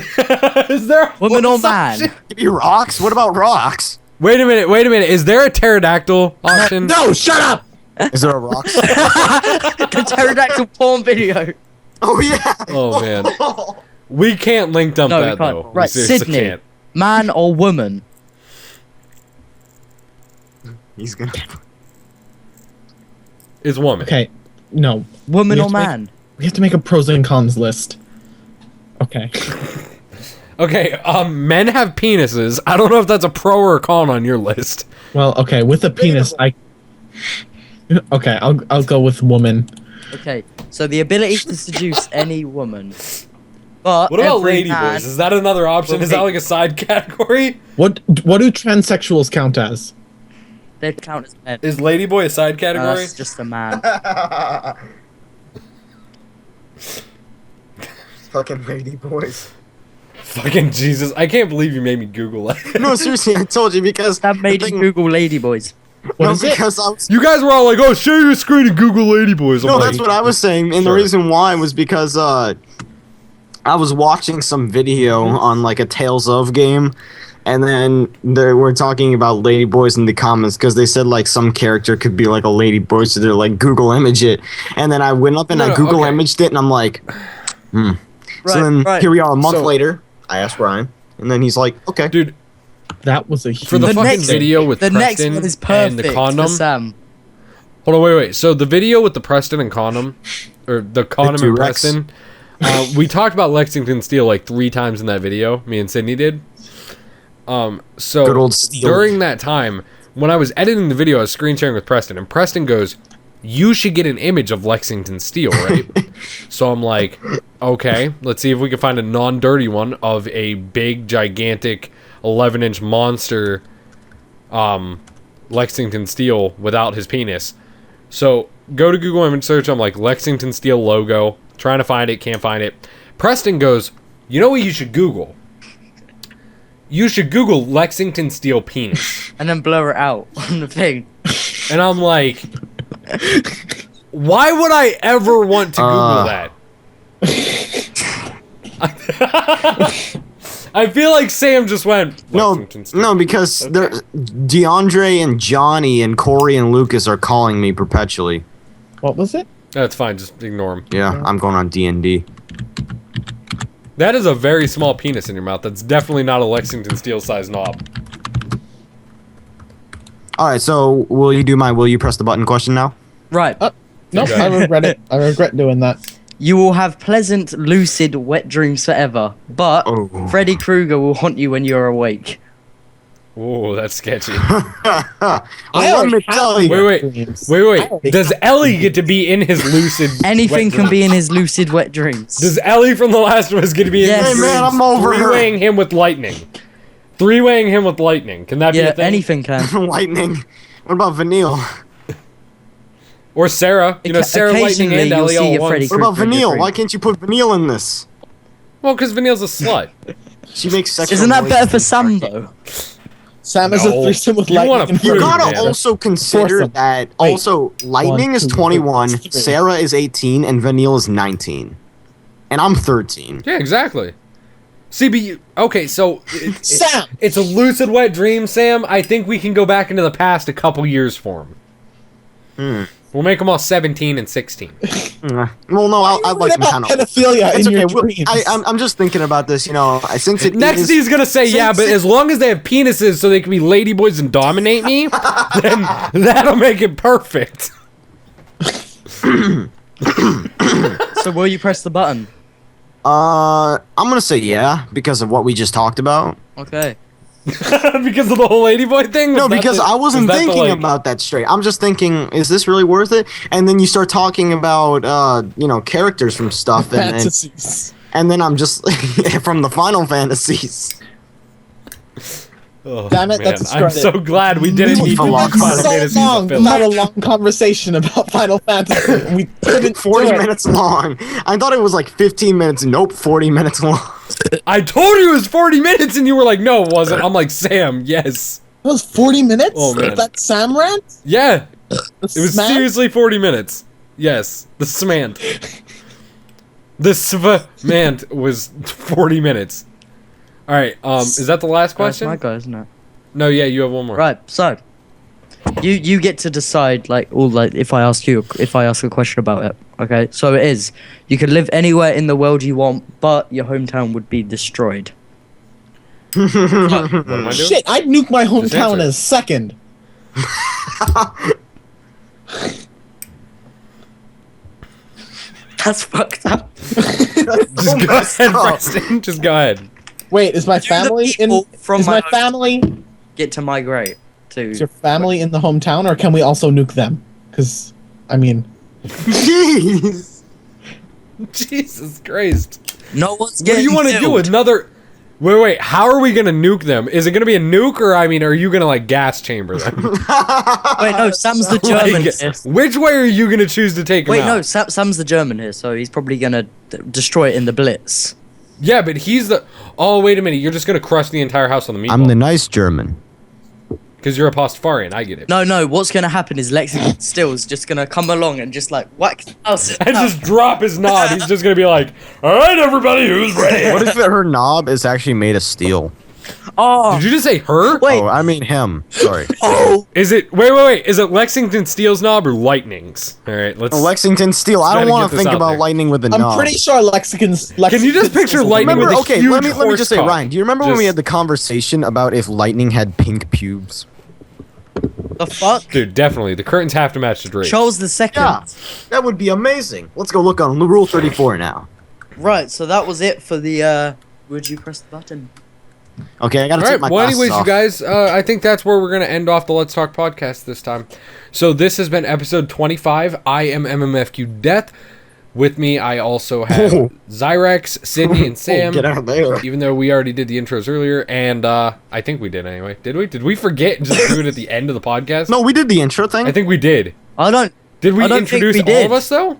there a Woman or horse man. option? Give you rocks? What about rocks? Wait a minute. Is there a pterodactyl option? No, shut up! Is there a rocks? The pterodactyl porn video. Oh yeah. Oh man. We can't link dump No, we that can't. though. Right, we seriously Sydney. can't. Man or woman? He's gonna. It's woman. Okay, no. Woman We or have to make- man? We have to make a pros and cons list. Okay. Okay, men have penises. I don't know if that's a pro or a con on your list. Well, okay, with a penis, Okay, I'll go with woman. Okay, so the ability to seduce any woman. But What about every ladyboys? man- Is that another option? Is that like a side category? What do transsexuals count as? They count as men. Is ladyboy a side No, category? that's just a man. Fucking lady boys. Fucking Jesus. I can't believe you made me Google that. No, seriously, I told you because. That made the you thing- Google ladyboys. What No, is it? because I was. You guys were all like, oh, share your screen and Google ladyboys. I'm No, like, that's what I was saying, and Sure. the reason why was because I was watching some video on like a Tales of game, and then they were talking about ladyboys in the comments because they said like some character could be like a ladyboy, so they're like Google image it, and then I went up and No, I no, Google okay. imaged it, and I'm like, so then here we are a month later. I asked Ryan, and then he's like, okay. Dude, That was a huge... for the, The fucking next- video with The next Preston one is and perfect the condom. for Sam. Hold on, wait. So the video with the Preston and condom, or the condom and T-Rex. Preston, we talked about Lexington Steel like 3 times in that video. Me and Sydney did. So Good old Steel. during that time, when I was editing the video, I was screen sharing with Preston, and Preston goes, "You should get an image of Lexington Steel, right?" So I'm like, "Okay, let's see if we can find a non-dirty one of a big, gigantic, 11-inch monster." Lexington Steel without his penis. So go to Google image search. I'm like Lexington Steel logo. Trying to find it, can't find it. Preston goes, you know what you should Google? You should Google Lexington Steel penis. And then blur it out on the thing. And I'm like, why would I ever want to Google that? I feel like Sam just went. Lexington Steel. No, because DeAndre and Johnny and Corey and Lucas are calling me perpetually. What was it? That's fine, just ignore him. Yeah, I'm going on D&D. That is a very small penis in your mouth. That's definitely not a Lexington Steel size knob. Alright, so will you press the button question now? Right. Nope, Okay. I regret it. I regret doing that. You will have pleasant, lucid, wet dreams forever, but Oh. Freddy Krueger will haunt you when you're awake. Ooh, that's sketchy. Let me tell you. Wait. Does Ellie get to be in his lucid? Anything wet can be dreams? in his lucid, wet dreams. Does Ellie from The Last of Us get to be in Yes. his Hey, man, I'm over her. three-weighing him with lightning? Three-weighing him with lightning. Can that be Yeah, a thing? anything can. Lightning. What about Vanille? Or Sarah. You know, Sarah, Lightning, Occasionally and you'll Ellie see all a at once. Freddy What about Krueger in your Vanille? dream. Why can't you put Vanille in this? Well, because Vanille's a slut. She makes sexual Isn't that better for noises. Sam, though? Sam is a No. threesome with You lightning. wanna and prove You it, gotta man. also consider Foursome. that Wait. also Lightning 1, is 2, 21, 3. Sarah is 18, and Vanille is 19. And I'm 13. Yeah, exactly. See, but okay, so Sam! it's a lucid wet dream, Sam. I think we can go back into the past a couple years for him. We'll make them all 17 and 16. Well, no, I'd like them about kind of. pedophilia It's in your okay. well, dreams. I'm just thinking about this, you know, since it Next, is- he's gonna say, yeah, but as long as they have penises so they can be ladyboys and dominate me, then that'll make it perfect. So will you press the button? I'm gonna say yeah, because of what we just talked about. Okay. Because of the whole ladyboy thing? No, Was that because the- I wasn't was that the, thinking like- about that straight. I'm just thinking, is this really worth it? And then you start talking about, characters from stuff, Fantasies. and then I'm just from the Final Fantasies. Oh, Damn it, man, that's a I'm discredit. so glad we didn't We need to went watch so Final Fantasy So long the film. without a long conversation about Final Fantasy. We couldn't 40 do it. minutes long. I thought it was like 15 minutes. Nope, 40 minutes long. I told you it was 40 minutes, and you were like, no, it wasn't. I'm like, Sam, yes. It was 40 minutes? Oh, man. That Sam rant? Yeah, The it was smack? seriously 40 minutes. Yes, the smant. The svmant was 40 minutes. All right, is that the last That's question? my guy, isn't it? No, yeah, you have one more. Right, so you get to decide if I ask a question about it. Okay, so it is you can live anywhere in the world you want, but your hometown would be destroyed. What am I doing? Shit, I'd nuke my Just hometown answer. as second. That's fucked up. Just go ahead, Preston. Just go ahead. Wait, is my Do the family in? people from Is my my family? Get to migrate to. Is your family in the hometown, or can we also nuke them? Because, I mean, Jeez. Jesus Christ. No one's What do getting you want to do? killed. Another... Wait, how are we going to nuke them? Is it going to be a nuke, or, I mean, are you going to, like, gas chamber them? Wait, no, Sam's the German Like, here. which way are you going to choose to take them Wait, out? no, Sam's the German here, so he's probably gonna destroy it in the Blitz. Yeah, but he's the... Oh, wait a minute. You're just going to crush the entire house on the meatball. I'm the nice German. Because you're a Pastafarian. I get it. No, what's gonna happen is Lexington Steele's just gonna come along and just like whack the house. And just drop his knob. He's just going to be like, all right, everybody, who's ready? What if her knob is actually made of steel? Oh, Did you just say her? wait. Oh, I mean him. Sorry. Oh, Is it... Wait. Is it Lexington Steel's knob or Lightning's? All right, let's... Lexington Steel. I Gotta don't get want to this think out about there. lightning with a I'm knob. pretty sure Lexicon's. Can you just picture lightning Remember, with a okay, huge let me just say, horse cock? Ryan, do you remember when we Just- had the conversation about if lightning had pink pubes? the fuck? Dude, definitely. The curtains have to match the drapes. Charles the Second. Yeah, that would be amazing. Let's go look on Rule 34 now. Right, so that was it for the. Would you press the button? Okay, I gotta All take right. my Well, glasses anyways, off. you guys, I think that's where we're gonna end off the Let's Talk podcast this time. So this has been episode 25. I am MMFQ Death. With me, I also have Oh. Zyrex, Sydney, and Sam. Get out of there. Even though we already did the intros earlier, and I think we did anyway. Did we? Did we forget and just do it at the end of the podcast? No, we did the intro thing. I think we did. I don't. Did we I don't think introduce we all did. of us though?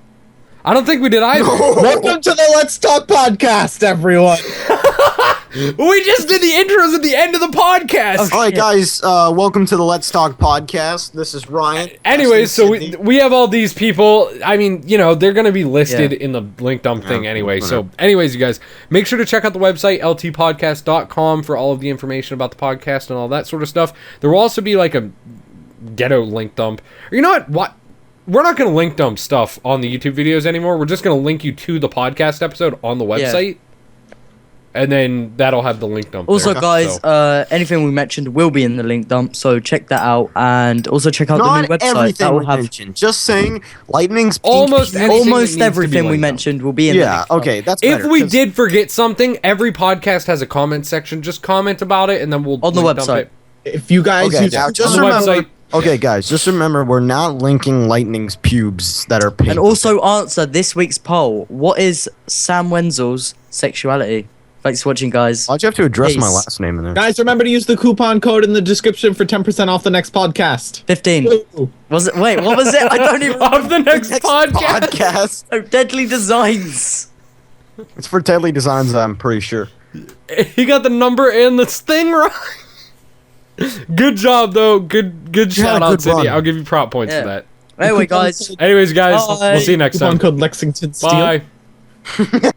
I don't think we did either. Welcome to the Let's Talk podcast, everyone. We just did the intros at the end of the podcast. All right, guys. Welcome to the Let's Talk podcast. This is Ryan. Anyways, so Sydney. we have all these people. I mean, you know, they're going to be listed in the link dump thing anyway. So anyways, you guys, make sure to check out the website, ltpodcast.com, for all of the information about the podcast and all that sort of stuff. There will also be like a ghetto link dump. Or you know what? We're not going to link dump stuff on the YouTube videos anymore. We're just going to link you to the podcast episode on the website. And then that'll have the link dump. Also, there. guys, anything we mentioned will be in the link dump, so check that out, and also check out the Not new website. everything That will we have mentioned. Just saying, lightning's pink Almost pubes- anything that needs almost to be everything we linked mentioned will be in the Yeah. link dump. Okay. That's If better, we 'cause- did forget something, every podcast has a comment section. Just comment about it, and then we'll On the link dump website. it. If you guys Okay, use now just on the remember. website. Okay, guys, just remember we're not linking lightning's pubes that are pink. And also answer this week's poll. What is Sam Wenzel's sexuality? Thanks for watching, guys. Why'd you have to address my Peace. last name in there? guys, remember to use the coupon code in the description for 10% off the next podcast. 15. Ooh. Was it? Wait, what was it? I don't even Of the next podcast. Podcast. know. Deadly Designs. It's for Deadly Designs, I'm pretty sure. He got the number and the thing right. Good job, though. Good shout out, good Sydney. run. I'll give you prop points Yeah. for that. Anyway, guys. Anyways, guys, Bye. we'll see you next Coupon time. code Lexington Steel. Bye.